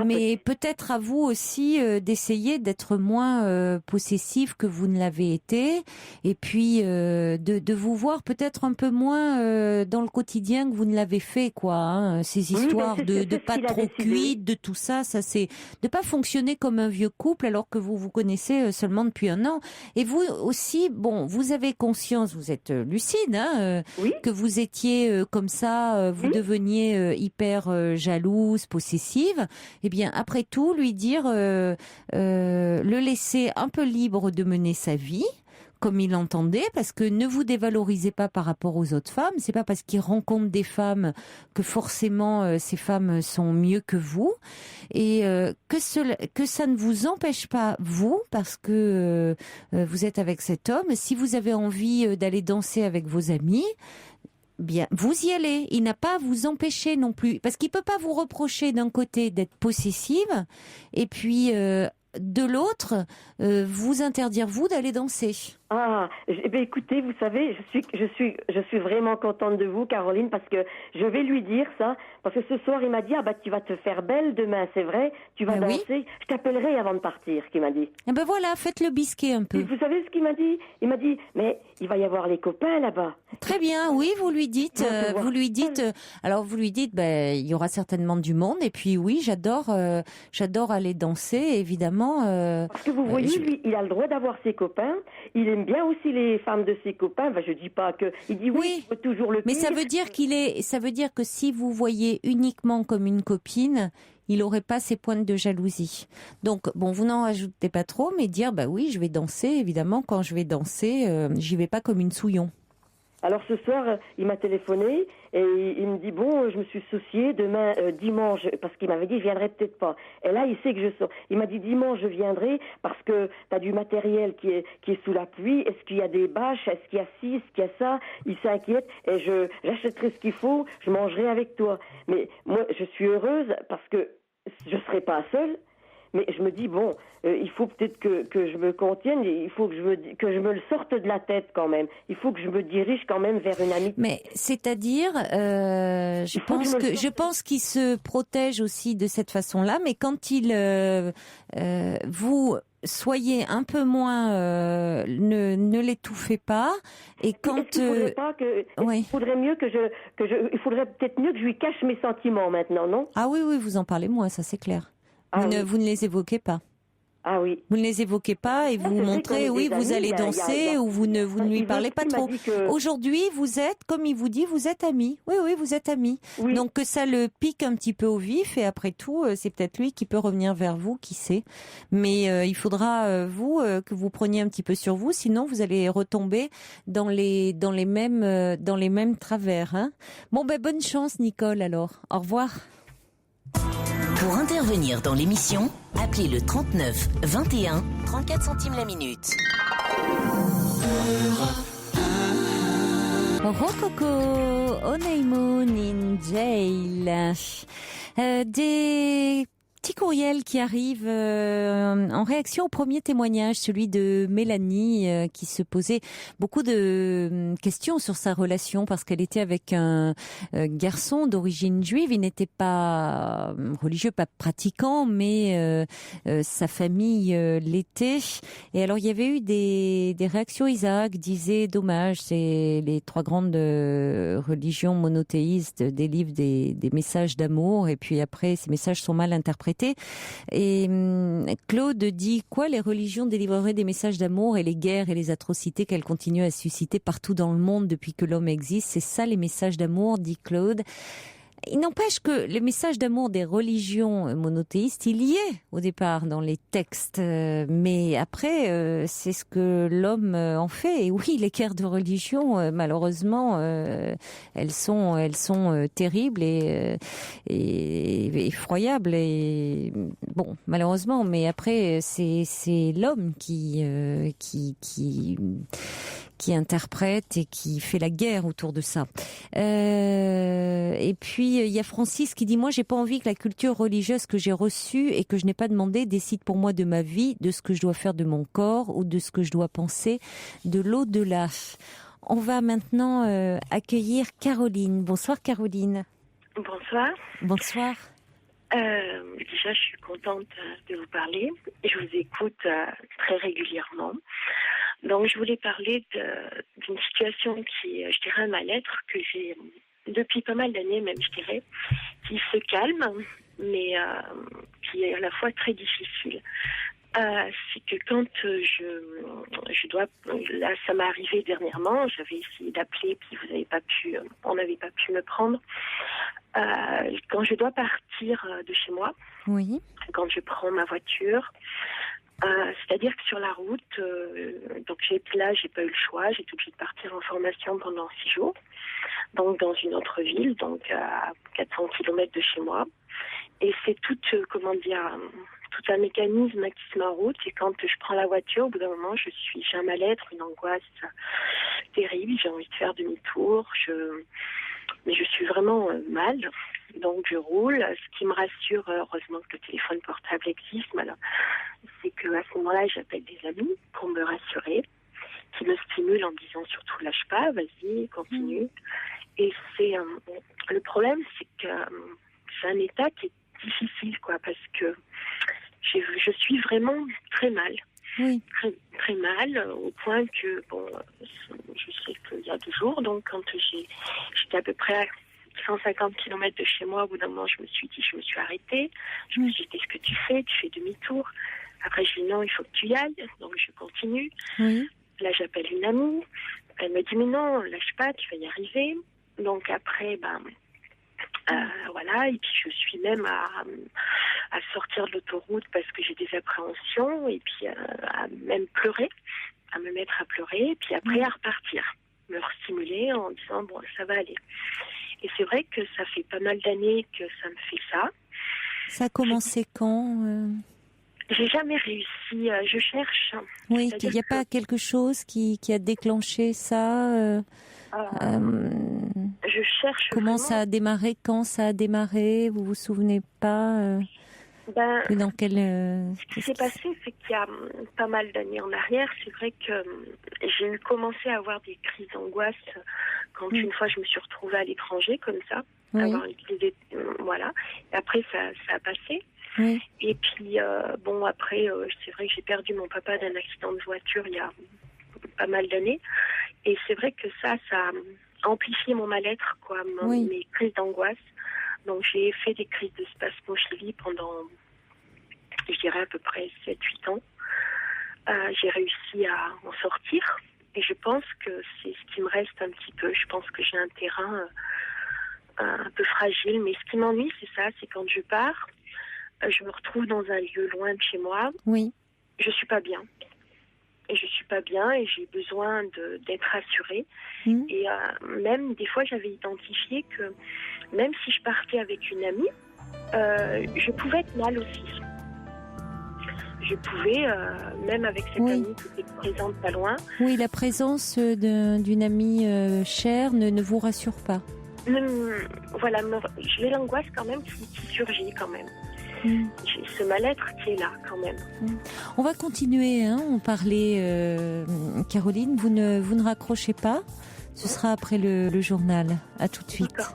Speaker 1: Mais peut-être à vous aussi d'essayer d'être moins possessif que vous ne l'avez été, et puis de vous voir peut-être un peu moins dans le quotidien que vous ne l'avez fait, quoi. Hein, ces histoires de pas trop cuite, de tout ça, c'est de pas fonctionner comme un vieux couple alors que vous connaissez seulement depuis un an. Et vous aussi, bon, vous avez conscience, vous êtes lucide, hein, que vous étiez comme ça, vous deveniez hyper jalouse, possessive. Eh bien, après tout, lui dire, le laisser un peu libre de mener sa vie, comme il entendait, parce que ne vous dévalorisez pas par rapport aux autres femmes. C'est pas parce qu'il rencontre des femmes que forcément ces femmes sont mieux que vous, et que ça ne vous empêche pas, vous, parce que vous êtes avec cet homme. Si vous avez envie d'aller danser avec vos amis, bien, vous y allez. Il n'a pas à vous empêcher non plus, parce qu'il peut pas vous reprocher d'un côté d'être possessive, et puis de l'autre, vous interdire vous d'aller danser.
Speaker 5: Ah, écoutez, vous savez, je suis vraiment contente de vous, Caroline, parce que je vais lui dire ça, parce que ce soir il m'a dit tu vas te faire belle demain, c'est vrai, tu vas danser. Oui. Je t'appellerai avant de partir, qu'il m'a dit.
Speaker 1: Eh ben voilà, faites le bisquet un peu.
Speaker 5: Et vous savez ce qu'il m'a dit? Il m'a dit, mais il va y avoir les copains là-bas.
Speaker 1: Très bien, oui, vous lui dites, alors vous lui dites, il y aura certainement du monde, et puis oui, j'adore aller danser, évidemment.
Speaker 5: Parce que vous voyez, lui, il a le droit d'avoir ses copains, il aime bien aussi les femmes de ses copains. Je dis pas que, il dit oui, il faut toujours le pire.
Speaker 1: Mais ça veut dire que si vous voyez uniquement comme une copine, il n'aurait pas ces pointes de jalousie. Donc, bon, vous n'en rajoutez pas trop, mais dire, oui, je vais danser, évidemment, quand je vais danser, j'y vais pas comme une souillon.
Speaker 5: Alors ce soir, il m'a téléphoné et il me dit je me suis souciée demain dimanche, parce qu'il m'avait dit je viendrai peut-être pas. Et là il sait que je sors. Il m'a dit dimanche je viendrai parce que tu as du matériel qui est sous la pluie. Est-ce qu'il y a des bâches? Est-ce qu'il y a ci? Est-ce qu'il y a ça? Il s'inquiète et j'achèterai ce qu'il faut. Je mangerai avec toi. Mais moi je suis heureuse parce que je serai pas seule. Mais je me dis il faut peut-être que je me contienne, il faut que je me le sorte de la tête quand même. Il faut que je me dirige quand même vers une amie.
Speaker 1: Mais c'est-à-dire, je pense qu'il se protège aussi de cette façon-là. Mais quand vous soyez un peu moins, ne l'étouffez pas. Et quand
Speaker 5: il faudrait mieux il faudrait peut-être mieux que je lui cache mes sentiments maintenant, non?
Speaker 1: Ah oui, vous en parlez moins, ça c'est clair. Vous ne les évoquez pas.
Speaker 5: Ah oui.
Speaker 1: Vous ne les évoquez pas et vous montrez, vous allez danser, ou vous ne lui parlez pas trop. Aujourd'hui, vous êtes, comme il vous dit, vous êtes amis. Oui, vous êtes amis. Oui. Donc que ça le pique un petit peu au vif, et après tout, c'est peut-être lui qui peut revenir vers vous, qui sait. Mais il faudra, que vous preniez un petit peu sur vous, sinon vous allez retomber dans les mêmes travers. Hein. Bon, bonne chance, Nicole, alors. Au revoir.
Speaker 2: Pour intervenir dans l'émission, appelez le 39 21 34 centimes la minute.
Speaker 1: Rococo, Honeymoon in Jail. Des petits courriels qui arrivent en réaction au premier témoignage, celui de Mélanie, qui se posait beaucoup de questions sur sa relation parce qu'elle était avec un garçon d'origine juive. Il n'était pas religieux, pas pratiquant, mais sa famille l'était. Et alors il y avait eu des réactions. Isaac disait dommage, c'est les trois grandes religions monothéistes délivrent des messages d'amour, et puis après ces messages sont mal interprétés. société. Et Claude dit quoi? Les religions délivreraient des messages d'amour et les guerres et les atrocités qu'elles continuent à susciter partout dans le monde depuis que l'homme existe. C'est ça les messages d'amour, dit Claude. Il n'empêche que les messages d'amour des religions monothéistes, il y est au départ dans les textes, mais après c'est ce que l'homme en fait. Et oui, les guerres de religion, malheureusement, elles sont terribles et effroyables. Et bon, malheureusement, mais après c'est l'homme qui interprète et qui fait la guerre autour de ça. Et puis il y a Francis qui dit: moi j'ai pas envie que la culture religieuse que j'ai reçue et que je n'ai pas demandé décide pour moi de ma vie, de ce que je dois faire de mon corps ou de ce que je dois penser de l'au-delà. On va maintenant accueillir Caroline. Bonsoir Caroline.
Speaker 6: Bonsoir.
Speaker 1: Bonsoir.
Speaker 6: Déjà, je suis contente de vous parler. Je vous écoute très régulièrement. Donc, je voulais parler d'une situation qui, je dirais, un mal-être que j'ai depuis pas mal d'années, même, je dirais, qui se calme, mais qui est à la fois très difficile. C'est que quand je dois, là, ça m'est arrivé dernièrement, j'avais essayé d'appeler, puis on n'avait pas pu me prendre. Quand je dois partir de chez moi,
Speaker 1: oui.
Speaker 6: Quand je prends ma voiture, c'est-à-dire que sur la route, donc j'ai pas eu le choix, j'ai tout de suite partir en formation pendant 6 jours, donc dans une autre ville, donc à 400 km de chez moi. Et c'est tout un mécanisme qui se met en route. Et quand je prends la voiture, au bout d'un moment, j'ai un mal-être, une angoisse terrible. J'ai envie de faire demi-tour. Mais je suis vraiment mal. Donc je roule. Ce qui me rassure, heureusement que le téléphone portable existe, c'est qu'à ce moment-là, j'appelle des amis pour me rassurer, qui me stimulent en me disant surtout lâche pas, vas-y, continue. Et le problème, c'est que c'est un état qui est difficile, quoi, parce que je suis vraiment très mal.
Speaker 1: Oui.
Speaker 6: Très, très mal, au point que, je sais qu'il y a 2 jours, donc quand j'étais à peu près à 150 km de chez moi, au bout d'un moment, je me suis arrêtée. Je me suis dit, qu'est-ce que tu fais? Tu fais demi-tour. Après, je dis, non, il faut que tu y ailles. Donc, je continue.
Speaker 1: Oui.
Speaker 6: Là, j'appelle une amie. Elle me dit, mais non, lâche pas, tu vas y arriver. Donc, après, voilà. Et puis, je suis même à sortir de l'autoroute parce que j'ai des appréhensions. Et puis, à même pleurer, à me mettre à pleurer. Et puis, après, à repartir. Me restimuler en disant, bon, ça va aller. Et c'est vrai que ça fait pas mal d'années que ça me fait ça.
Speaker 1: Ça a commencé quand
Speaker 6: J'ai jamais réussi. Je cherche.
Speaker 1: Oui, qu'il n'y a pas quelque chose qui a déclenché ça
Speaker 6: Je cherche.
Speaker 1: Comment
Speaker 6: vraiment.
Speaker 1: ça a démarré? Quand ça a démarré? Vous vous souvenez pas dans quel
Speaker 6: Ce qui s'est passé, c'est qu'il y a pas mal d'années en arrière, c'est vrai que j'ai commencé à avoir des crises d'angoisse quand une fois je me suis retrouvée à l'étranger comme ça.
Speaker 1: Oui.
Speaker 6: Avoir une crise voilà. Et après, ça a passé.
Speaker 1: Oui.
Speaker 6: Et puis, après, c'est vrai que j'ai perdu mon papa d'un accident de voiture il y a pas mal d'années. Et c'est vrai que ça a amplifié mon mal-être, quoi, mes crises d'angoisse. Donc, j'ai fait des crises de spasmophilie pendant, je dirais, à peu près 7-8 ans. J'ai réussi à en sortir. Et je pense que c'est ce qui me reste un petit peu. Je pense que j'ai un terrain un peu fragile. Mais ce qui m'ennuie, c'est ça, c'est quand je pars, je me retrouve dans un lieu loin de chez moi.
Speaker 1: Oui.
Speaker 6: Je suis pas bien. Et je suis pas bien et j'ai besoin d'être rassurée. Et même, des fois, j'avais identifié que même si je partais avec une amie, je pouvais être mal aussi. Je pouvais, même avec cette amie qui était présente pas loin.
Speaker 1: Oui, la présence d'une amie chère ne vous rassure pas.
Speaker 6: Voilà, j'ai l'angoisse quand même qui surgit quand même. J'ai ce mal-être qui est là quand même.
Speaker 1: On va continuer, on parlait, Caroline, vous ne raccrochez pas, ce sera après le journal. À tout de suite.
Speaker 6: D'accord.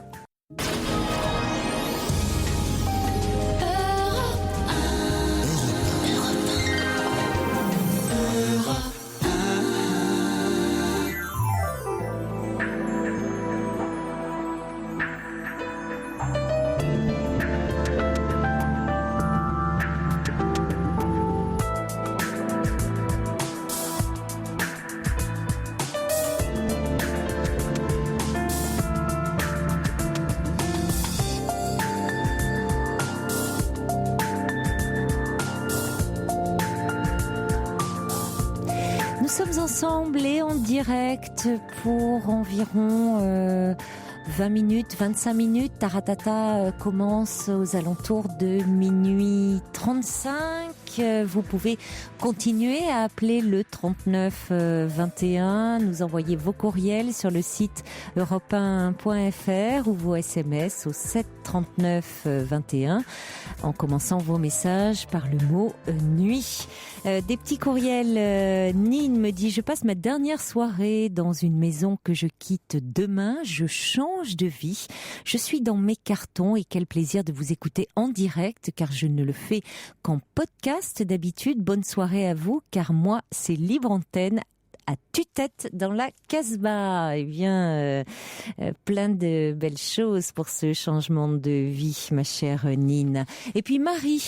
Speaker 1: sommes ensemble et en direct pour environ 20 minutes, 25 minutes. Taratata commence aux alentours de minuit 35. Vous pouvez continuer à appeler le 39 21, nous envoyer vos courriels sur le site europe1.fr ou vos SMS au 7 39 21 en commençant vos messages par le mot nuit. Des petits courriels. Nine me dit: je passe ma dernière soirée dans une maison que je quitte demain. Je change de vie. Je suis dans mes cartons et quel plaisir de vous écouter en direct car je ne le fais qu'en podcast d'habitude. Bonne soirée à vous car moi c'est libre antenne à tue-tête dans la Casbah. Eh bien, plein de belles choses pour ce changement de vie, ma chère Nine. Et puis Marie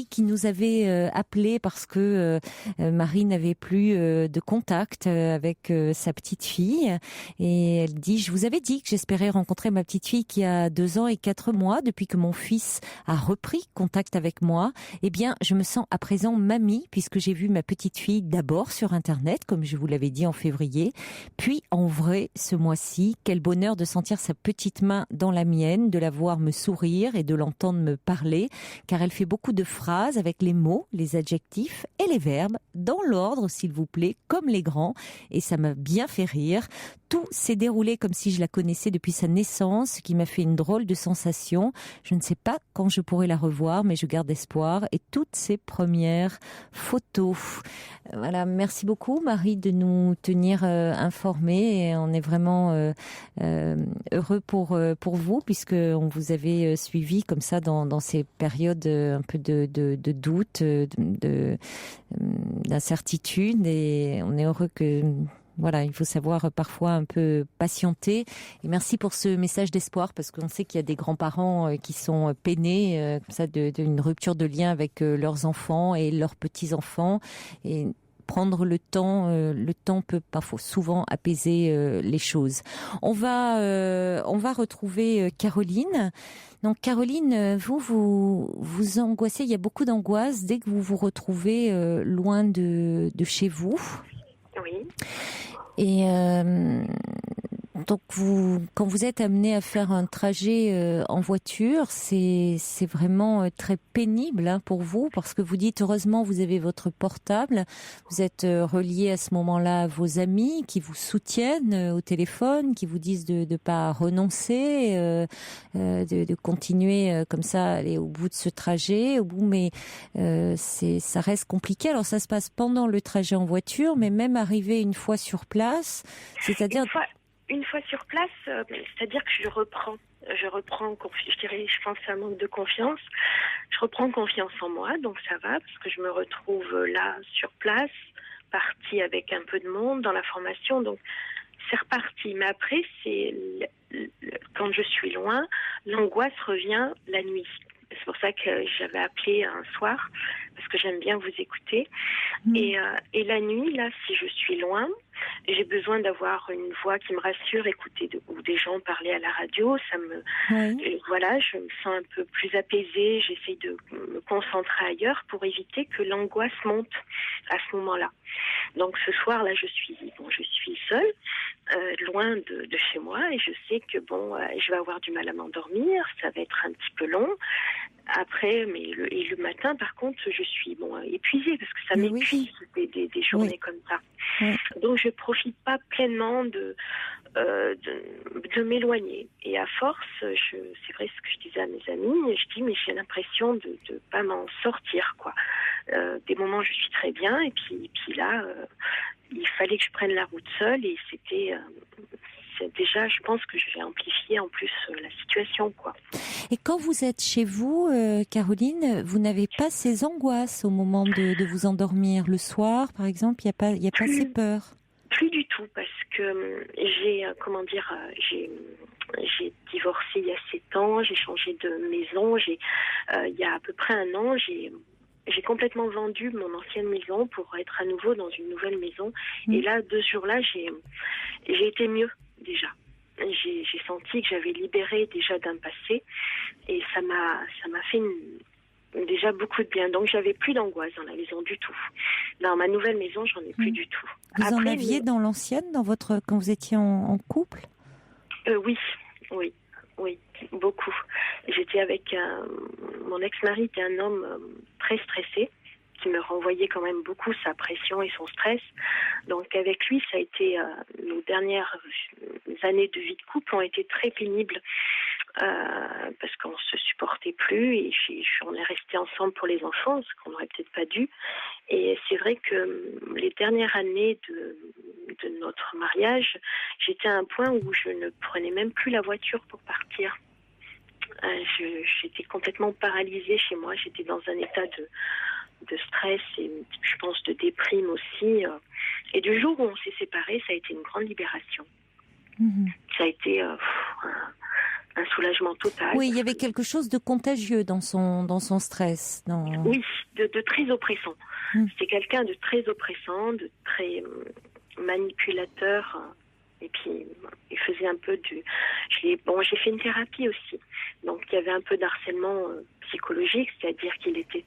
Speaker 1: qui nous avait appelé parce que Marie n'avait plus de contact avec sa petite fille. Et elle dit: je vous avais dit que j'espérais rencontrer ma petite fille qui a 2 ans et 4 mois depuis que mon fils a repris contact avec moi. Eh bien, je me sens à présent mamie puisque j'ai vu ma petite fille d'abord sur Internet, comme je vous l'avais dit en février, puis en vrai ce mois-ci. Quel bonheur de sentir sa petite main dans la mienne, de la voir me sourire et de l'entendre me parler, car elle fait beaucoup de phrases avec les mots, les adjectifs et les verbes, dans l'ordre s'il vous plaît, comme les grands, et ça m'a bien fait rire. Tout s'est déroulé comme si je la connaissais depuis sa naissance, ce qui m'a fait une drôle de sensation. Je ne sais pas quand je pourrai la revoir, mais je garde espoir. Et toutes ces premières photos. Voilà, merci beaucoup Marie de nous tenir informés. Et on est vraiment heureux pour vous, puisque on vous avait suivi comme ça dans ces périodes un peu de doute, d'incertitude. Et on est heureux que... Voilà, il faut savoir parfois un peu patienter. Et merci pour ce message d'espoir, parce qu'on sait qu'il y a des grands-parents qui sont peinés comme ça d'une rupture de lien avec leurs enfants et leurs petits-enfants. Et prendre le temps peut parfois souvent apaiser les choses. On va retrouver Caroline. Donc Caroline, vous angoissez, il y a beaucoup d'angoisse dès que vous vous retrouvez loin de chez vous.
Speaker 6: Oui.
Speaker 1: Et donc quand vous êtes amené à faire un trajet en voiture, c'est vraiment très pénible pour vous, parce que vous dites heureusement vous avez votre portable, vous êtes relié à ce moment-là à vos amis qui vous soutiennent au téléphone, qui vous disent de pas renoncer, de continuer comme ça, aller au bout de ce trajet, mais ça reste compliqué. Alors ça se passe pendant le trajet en voiture, mais même arrivé une fois sur place, c'est-à-dire
Speaker 6: une fois sur place, c'est-à-dire que je reprends, je dirais, je pense à un manque de confiance. Je reprends confiance en moi, donc ça va, parce que je me retrouve là, sur place, partie avec un peu de monde dans la formation, donc c'est reparti. Mais après, quand je suis loin, l'angoisse revient la nuit. C'est pour ça que j'avais appelé un soir, parce que j'aime bien vous écouter. Et la nuit, là, si je suis loin, j'ai besoin d'avoir une voix qui me rassure, écouter ou des gens parler à la radio. Voilà, je me sens un peu plus apaisée. J'essaie de me concentrer ailleurs pour éviter que l'angoisse monte à ce moment-là. Donc ce soir-là, je suis seule, loin de chez moi, et je sais que je vais avoir du mal à m'endormir. Ça va être un petit peu long. Après, le matin, par contre, je suis épuisée, parce que ça m'épuise des journées comme ça. Oui. Donc je profite pas pleinement de m'éloigner. Et à force, c'est vrai ce que je disais à mes amis, je dis mais j'ai l'impression de pas m'en sortir, quoi. Des moments je suis très bien, et puis là il fallait que je prenne la route seule, et déjà, je pense que je vais amplifier en plus la situation, quoi.
Speaker 1: Et quand vous êtes chez vous, Caroline, vous n'avez pas ces angoisses au moment de vous endormir le soir, par exemple? Il y a pas ces peurs?
Speaker 6: Plus du tout, parce que j'ai divorcé il y a 7 ans, j'ai changé de maison, il y a à peu près 1 an, j'ai complètement vendu mon ancienne maison pour être à nouveau dans une nouvelle maison. Et là, 2 jours-là, j'ai été mieux déjà. J'ai senti que j'avais libéré déjà d'un passé, et ça m'a fait déjà beaucoup de bien. Donc, j'avais plus d'angoisse dans la maison du tout. Dans ma nouvelle maison, j'en ai plus du tout.
Speaker 1: Vous en
Speaker 6: Après,
Speaker 1: aviez dans l'ancienne, quand vous étiez en couple?
Speaker 6: Oui, beaucoup. J'étais avec mon ex-mari, qui est un homme très stressé, qui me renvoyait quand même beaucoup sa pression et son stress. Donc avec lui, ça a été nos dernières années de vie de couple ont été très pénibles parce qu'on se supportait plus et on est restés ensemble pour les enfants, ce qu'on n'aurait peut-être pas dû. Et c'est vrai que les dernières années de notre mariage, j'étais à un point où je ne prenais même plus la voiture pour partir. J'étais complètement paralysée chez moi. J'étais dans un état de stress et je pense de déprime aussi. Et du jour où on s'est séparés, ça a été une grande libération. Ça a été un soulagement total.
Speaker 1: Oui, il y avait quelque chose de contagieux dans son stress.
Speaker 6: Oui, de très oppressant. C'était quelqu'un de très oppressant, de très manipulateur. Et puis, il faisait un peu j'ai fait une thérapie aussi. Donc, il y avait un peu d'harcèlement psychologique, c'est-à-dire qu'il était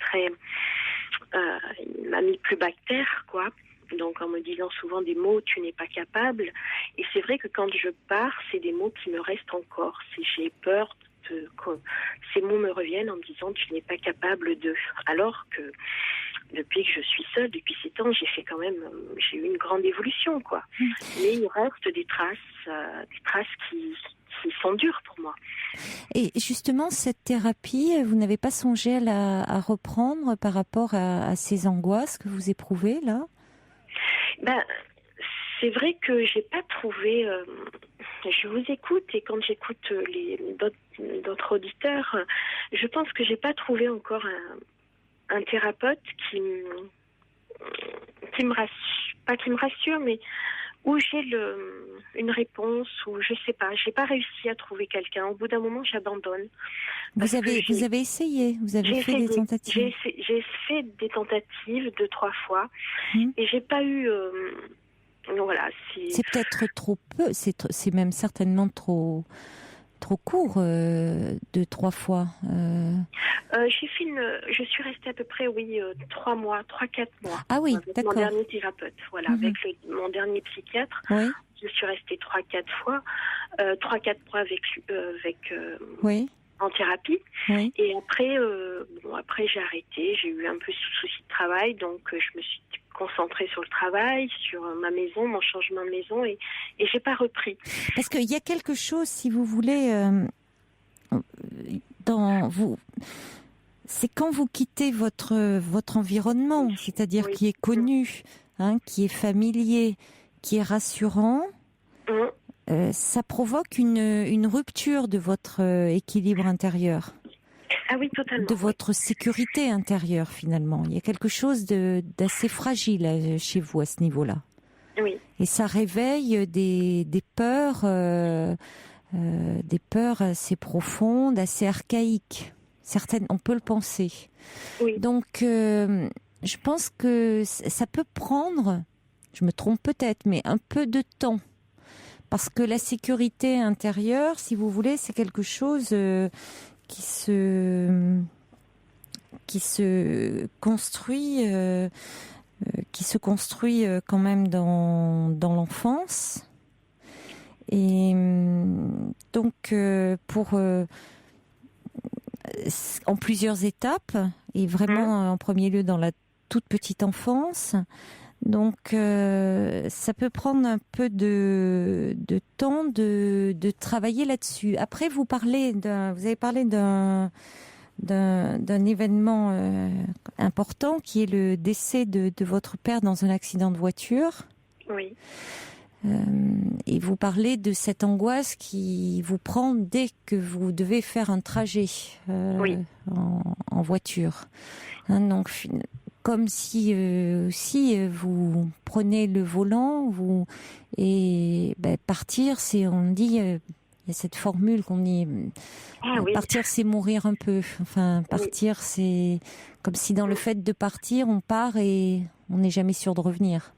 Speaker 6: il m'a mis plus bactère, quoi. Donc, en me disant souvent des mots, tu n'es pas capable. Et c'est vrai que quand je pars, c'est des mots qui me restent encore. J'ai peur que ces mots me reviennent en me disant, tu n'es pas capable de. Alors que depuis que je suis seule, depuis 7 ans, j'ai eu une grande évolution, quoi. Mais il reste des traces qui sont dures pour moi.
Speaker 1: Et justement, cette thérapie, vous n'avez pas songé à reprendre par rapport à ces angoisses que vous éprouvez, là?
Speaker 6: C'est vrai que j'ai pas trouvé. Je vous écoute et quand j'écoute d'autres auditeurs, je pense que j'ai pas trouvé encore un thérapeute qui me rassure, pas qui me rassure, mais où j'ai une réponse, ou je sais pas, j'ai pas réussi à trouver quelqu'un. Au bout d'un moment, j'abandonne.
Speaker 1: Vous avez essayé, vous avez fait des tentatives.
Speaker 6: J'ai fait des tentatives 2-3 fois et j'ai pas eu. Voilà.
Speaker 1: C'est peut-être trop peu. C'est même certainement trop court, 2-3 fois.
Speaker 6: Je suis restée à peu près, 3 mois, 3-4 mois.
Speaker 1: Ah oui,
Speaker 6: avec
Speaker 1: d'accord.
Speaker 6: Mon dernier thérapeute, voilà, avec mon dernier psychiatre.
Speaker 1: Oui.
Speaker 6: Je suis restée 3-4 fois, 3-4 mois en thérapie.
Speaker 1: Oui.
Speaker 6: Et après j'ai arrêté. J'ai eu un peu de soucis de travail, donc je me suis concentrée sur le travail, sur ma maison, mon changement de maison, et j'ai pas repris.
Speaker 1: Parce qu'il y a quelque chose, si vous voulez, c'est quand vous quittez votre environnement, c'est-à-dire qui est connu, qui est familier, qui est rassurant. Ça provoque une rupture de votre équilibre intérieur.
Speaker 6: Ah oui, totalement.
Speaker 1: De votre sécurité intérieure, finalement. Il y a quelque chose d'assez fragile chez vous à ce niveau-là.
Speaker 6: Oui.
Speaker 1: Et ça réveille des peurs assez profondes, assez archaïques. Certaines, on peut le penser.
Speaker 6: Oui.
Speaker 1: Donc, je pense que ça peut prendre, je me trompe peut-être, mais un peu de temps. Parce que la sécurité intérieure, si vous voulez, c'est quelque chose qui se construit quand même dans l'enfance. Et donc, en plusieurs étapes, et vraiment en premier lieu dans la toute petite enfance. Donc, ça peut prendre un peu de temps de travailler là-dessus. Après, vous avez parlé d'un événement important qui est le décès de votre père dans un accident de voiture.
Speaker 6: Oui.
Speaker 1: Et vous parlez de cette angoisse qui vous prend dès que vous devez faire un trajet en voiture. Donc, comme si vous prenez le volant, partir, on dit, il y a cette formule qu'on dit, partir c'est mourir un peu. Enfin, partir c'est comme si dans le fait de partir, on part et on n'est jamais sûr de revenir.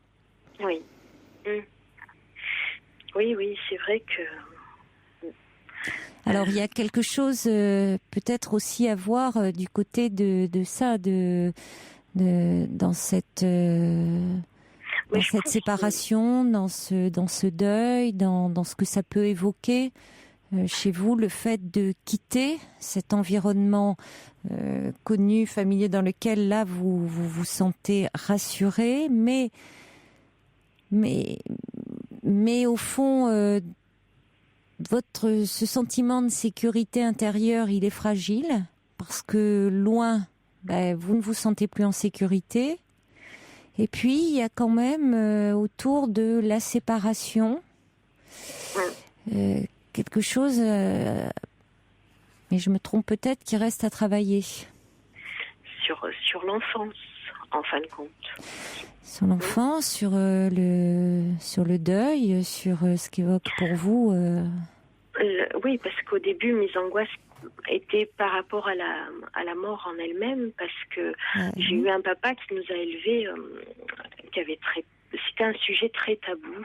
Speaker 6: Oui. Oui, c'est vrai que.
Speaker 1: Alors il y a quelque chose peut-être aussi à voir du côté de ça, dans cette séparation, dans ce deuil, dans ce que ça peut évoquer chez vous, le fait de quitter cet environnement connu, familier, dans lequel là vous sentez rassuré, mais au fond, ce sentiment de sécurité intérieure, il est fragile parce que loin, vous ne vous sentez plus en sécurité. Et puis il y a quand même autour de la séparation quelque chose, mais je me trompe peut-être, qui reste à travailler.
Speaker 6: Sur l'enfance, en fin de compte.
Speaker 1: Sur l'enfance, sur le deuil, sur ce qu'évoque pour vous.
Speaker 6: Oui, parce qu'au début, mes angoisses étaient par rapport à la mort en elle-même, parce que j'ai eu un papa qui nous a élevés, c'était un sujet très tabou.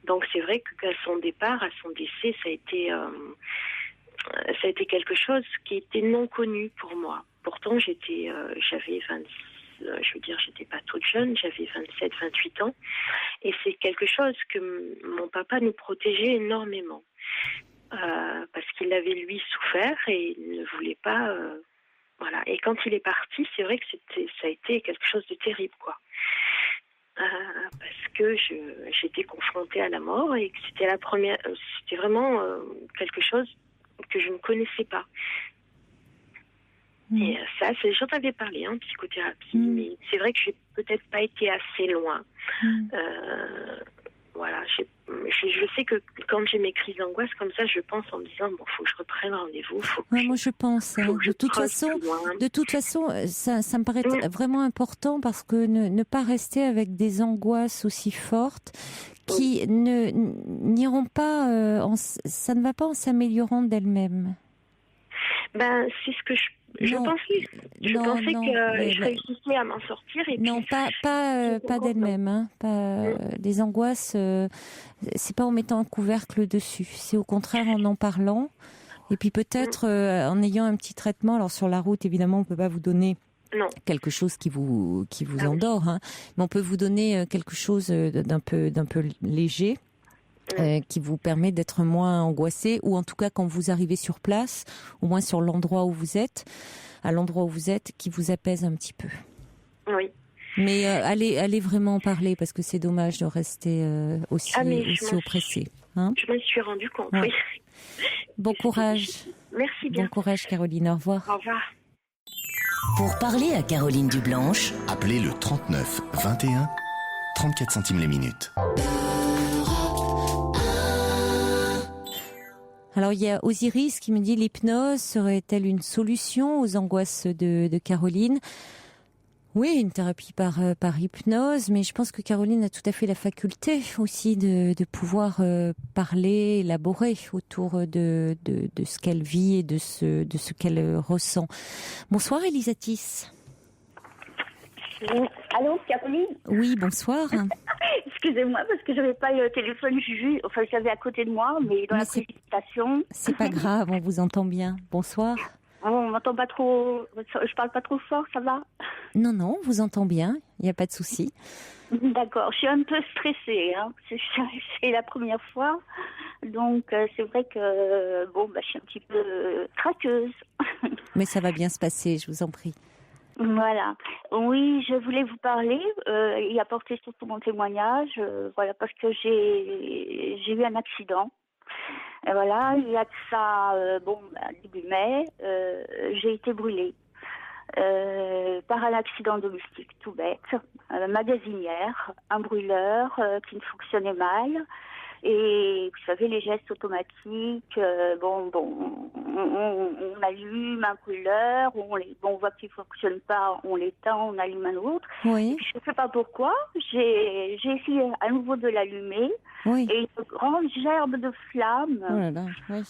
Speaker 6: Donc c'est vrai qu'à son départ, à son décès, ça a été quelque chose qui était non connu pour moi. Pourtant, j'avais 26. J'étais pas toute jeune, j'avais 27, 28 ans. Et c'est quelque chose que mon papa nous protégeait énormément. Parce qu'il avait, lui, souffert et il ne voulait pas... voilà. Et quand il est parti, c'est vrai que ça a été quelque chose de terrible, quoi. Parce que j'étais confrontée à la mort et que c'était vraiment quelque chose que je ne connaissais pas. Et ça, j'en avais parlé en psychothérapie, mais c'est vrai que j'ai peut-être pas été assez loin. Voilà, je sais que quand j'ai mes crises d'angoisse comme ça, je pense en me disant faut que je reprenne rendez-vous.
Speaker 1: Moi, je pense. De toute façon, ça me paraît vraiment important parce que ne pas rester avec des angoisses aussi fortes qui n'iront pas, ça ne va pas en s'améliorant d'elles-mêmes.
Speaker 6: C'est ce que je pensais. Je pensais que je réussissais à m'en sortir. Et non,
Speaker 1: puis, pas d'elles-mêmes. Hein, les angoisses, c'est pas en mettant un couvercle dessus. C'est au contraire en parlant. Et puis peut-être en ayant un petit traitement. Alors sur la route, évidemment, on peut pas vous donner quelque chose qui vous endort. Hein, mais on peut vous donner quelque chose d'un peu léger. Qui vous permet d'être moins angoissé, ou en tout cas quand vous arrivez sur place, au moins sur l'endroit où vous êtes, qui vous apaise un petit peu.
Speaker 6: Oui.
Speaker 1: Mais allez vraiment en parler parce que c'est dommage de rester aussi oppressé. Hein,
Speaker 6: je me suis rendu compte.
Speaker 1: Ouais.
Speaker 6: Oui.
Speaker 1: Bon courage.
Speaker 6: Merci bien.
Speaker 1: Bon courage, Caroline. Au revoir.
Speaker 6: Au revoir.
Speaker 2: Pour parler à Caroline Dublanche,
Speaker 4: appelez le 39 21 34 centimes les minutes.
Speaker 1: Alors il y a Osiris qui me dit l'hypnose serait-elle une solution aux angoisses de Caroline ? Oui, une thérapie par hypnose, mais je pense que Caroline a tout à fait la faculté aussi de pouvoir parler, élaborer autour de ce qu'elle vit et de ce qu'elle ressent. Bonsoir Elisatis.
Speaker 7: Allô, Caroline ?
Speaker 1: Oui, bonsoir.
Speaker 7: Excusez-moi, parce que je n'avais pas le téléphone j'avais à côté de moi, mais dans la précipitation.
Speaker 1: C'est pas grave, on vous entend bien. Bonsoir.
Speaker 7: On m'entend pas trop, je parle pas trop fort, ça va ?
Speaker 1: Non, on vous entend bien, il n'y a pas de souci.
Speaker 7: D'accord, je suis un peu stressée, hein. C'est la première fois, donc c'est vrai que, je suis un petit peu craqueuse.
Speaker 1: Mais ça va bien se passer, je vous en prie.
Speaker 7: Voilà. Oui, je voulais vous parler et apporter surtout mon témoignage, parce que j'ai eu un accident. Et voilà, il y a de ça, début mai, j'ai été brûlée par un accident domestique tout bête, ma gazinière, un brûleur qui ne fonctionnait mal. Et vous savez, les gestes automatiques, on allume un brûleur, on voit qu'il ne fonctionne pas, on l'éteint, on allume un autre.
Speaker 1: Oui.
Speaker 7: Je ne sais pas pourquoi, j'ai essayé à nouveau de l'allumer.
Speaker 1: Oui.
Speaker 7: Et une grande gerbe de flammes.
Speaker 1: Oh là là, oui.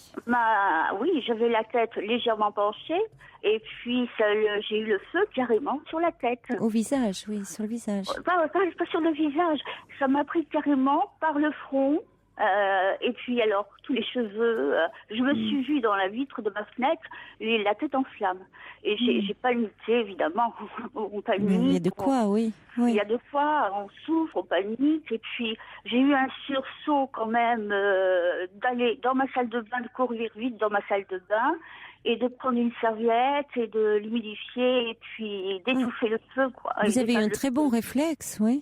Speaker 7: Oui, j'avais la tête légèrement penchée. Et puis, j'ai eu le feu carrément sur la tête.
Speaker 1: Au visage, oui, sur le visage.
Speaker 7: Pas sur le visage. Ça m'a pris carrément par le front. Et puis alors, tous les cheveux, je me suis vue dans la vitre de ma fenêtre, la tête en flamme. Et j'ai paniqué, évidemment. On panique.
Speaker 1: Mais il y a de quoi, oui.
Speaker 7: Il y a de quoi, on souffre, on panique. Et puis, j'ai eu un sursaut quand même d'aller dans ma salle de bain, de courir vite dans ma salle de bain et de prendre une serviette et de l'humidifier et puis d'étouffer le feu, quoi.
Speaker 1: Vous avez eu un très bon réflexe, oui.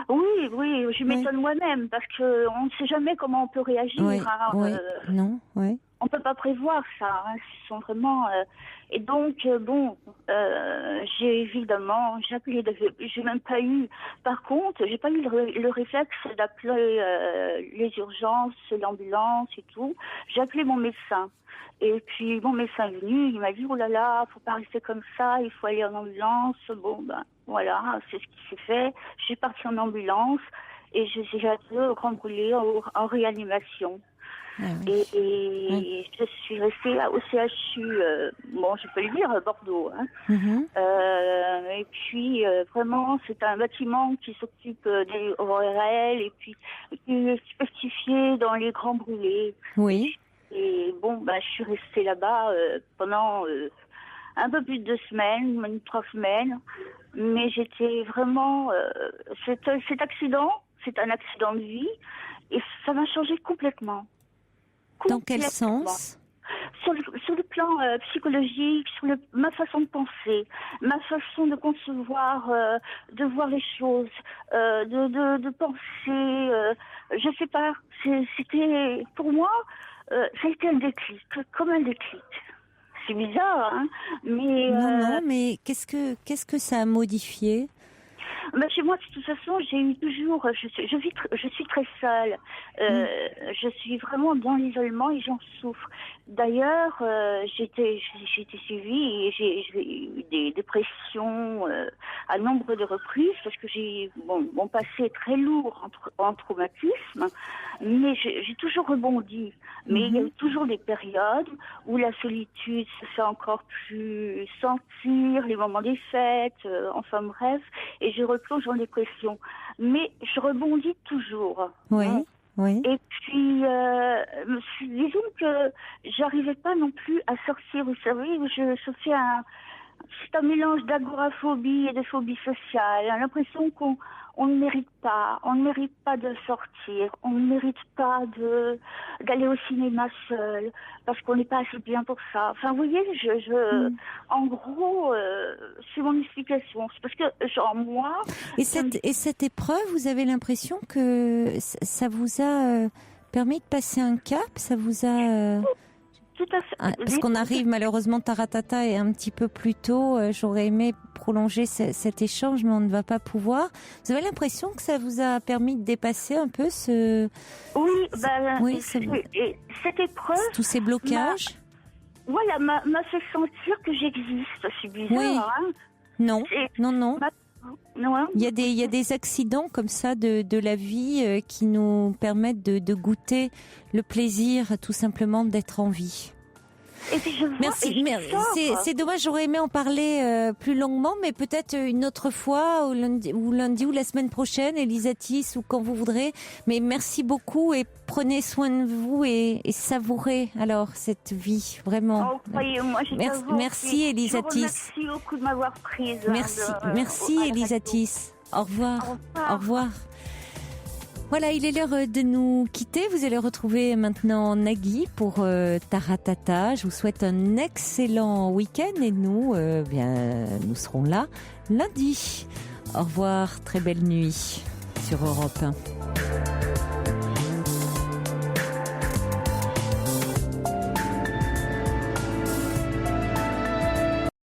Speaker 7: Oui, je m'étonne moi-même parce que on ne sait jamais comment on peut réagir.
Speaker 1: Oui,
Speaker 7: hein,
Speaker 1: non, oui.
Speaker 7: On peut pas prévoir ça. Hein, ce sont vraiment. Et donc j'ai appelé. J'ai même pas eu. Par contre, j'ai pas eu le réflexe d'appeler les urgences, l'ambulance et tout. J'ai appelé mon médecin. Et puis mon médecin est venu, il m'a dit oh là là, faut pas rester comme ça, il faut aller en ambulance. Bon ben voilà, c'est ce qui s'est fait. J'ai parti en ambulance et j'ai été au Grand Brûlé en réanimation.
Speaker 1: Ah oui.
Speaker 7: Et je suis restée au CHU, je peux le dire, à Bordeaux. Hein. Et puis, vraiment, c'est un bâtiment qui s'occupe des ORL et puis qui est spécifié dans les Grands Brûlés.
Speaker 1: Oui.
Speaker 7: Et je suis restée là-bas pendant un peu plus de 2 semaines, même 3 semaines. Mais j'étais vraiment... cet accident, c'est un accident de vie et ça m'a changé complètement.
Speaker 1: Dans quel sens ?
Speaker 7: Sur le plan psychologique, ma façon de penser, ma façon de concevoir, de voir les choses, de penser, je sais pas, c'était pour moi, ça a été un déclic, comme un déclic. C'est bizarre, hein, mais...
Speaker 1: Non, mais qu'est-ce que ça a modifié ?
Speaker 7: Chez moi, de toute façon, j'ai eu toujours... Je suis très seule. Je suis vraiment dans l'isolement et j'en souffre. D'ailleurs, j'ai été suivie et j'ai eu des dépressions à nombre de reprises parce que mon passé est très lourd en traumatisme, mais j'ai toujours rebondi. Mais il y a eu toujours des périodes où la solitude se fait encore plus sentir, les moments des fêtes, enfin bref, et je replonge en dépression. Mais je rebondis toujours.
Speaker 1: Oui. Oui.
Speaker 7: Et puis, disons que j'arrivais pas non plus à sortir. Vous savez, c'est un mélange d'agoraphobie et de phobie sociale. J'ai l'impression qu'on ne mérite pas de sortir, on ne mérite pas d'aller au cinéma seul, parce qu'on n'est pas assez bien pour ça. Enfin, vous voyez, en gros, c'est mon explication. C'est parce que, moi...
Speaker 1: Et cette épreuve, vous avez l'impression que ça vous a permis de passer un cap ? Ça vous a...
Speaker 7: Tout à fait.
Speaker 1: Parce qu'on arrive malheureusement, Taratata est un petit peu plus tôt. J'aurais aimé prolonger cet échange, mais on ne va pas pouvoir. Vous avez l'impression que ça vous a permis de dépasser un peu
Speaker 7: cette épreuve,
Speaker 1: tous ces blocages
Speaker 7: m'a fait sentir que j'existe. C'est bizarre.
Speaker 1: Oui.
Speaker 7: Hein.
Speaker 1: Non.
Speaker 7: Non.
Speaker 1: Il y a des accidents comme ça de la vie qui nous permettent de goûter le plaisir tout simplement d'être en vie.
Speaker 7: Et puis
Speaker 1: Merci. C'est dommage, j'aurais aimé en parler plus longuement, mais peut-être une autre fois, ou lundi ou la semaine prochaine, Elisatis, ou quand vous voudrez. Mais merci beaucoup et prenez soin de vous et savourez alors cette vie, vraiment.
Speaker 7: Oh, croyez-moi,
Speaker 1: merci Elisatis.
Speaker 7: Merci beaucoup de m'avoir prise.
Speaker 1: Merci Elisatis. Au revoir. Au revoir. Voilà, il est l'heure de nous quitter. Vous allez retrouver maintenant Nagui pour Taratata. Je vous souhaite un excellent week-end et nous serons là lundi. Au revoir, très belle nuit sur Europe 1.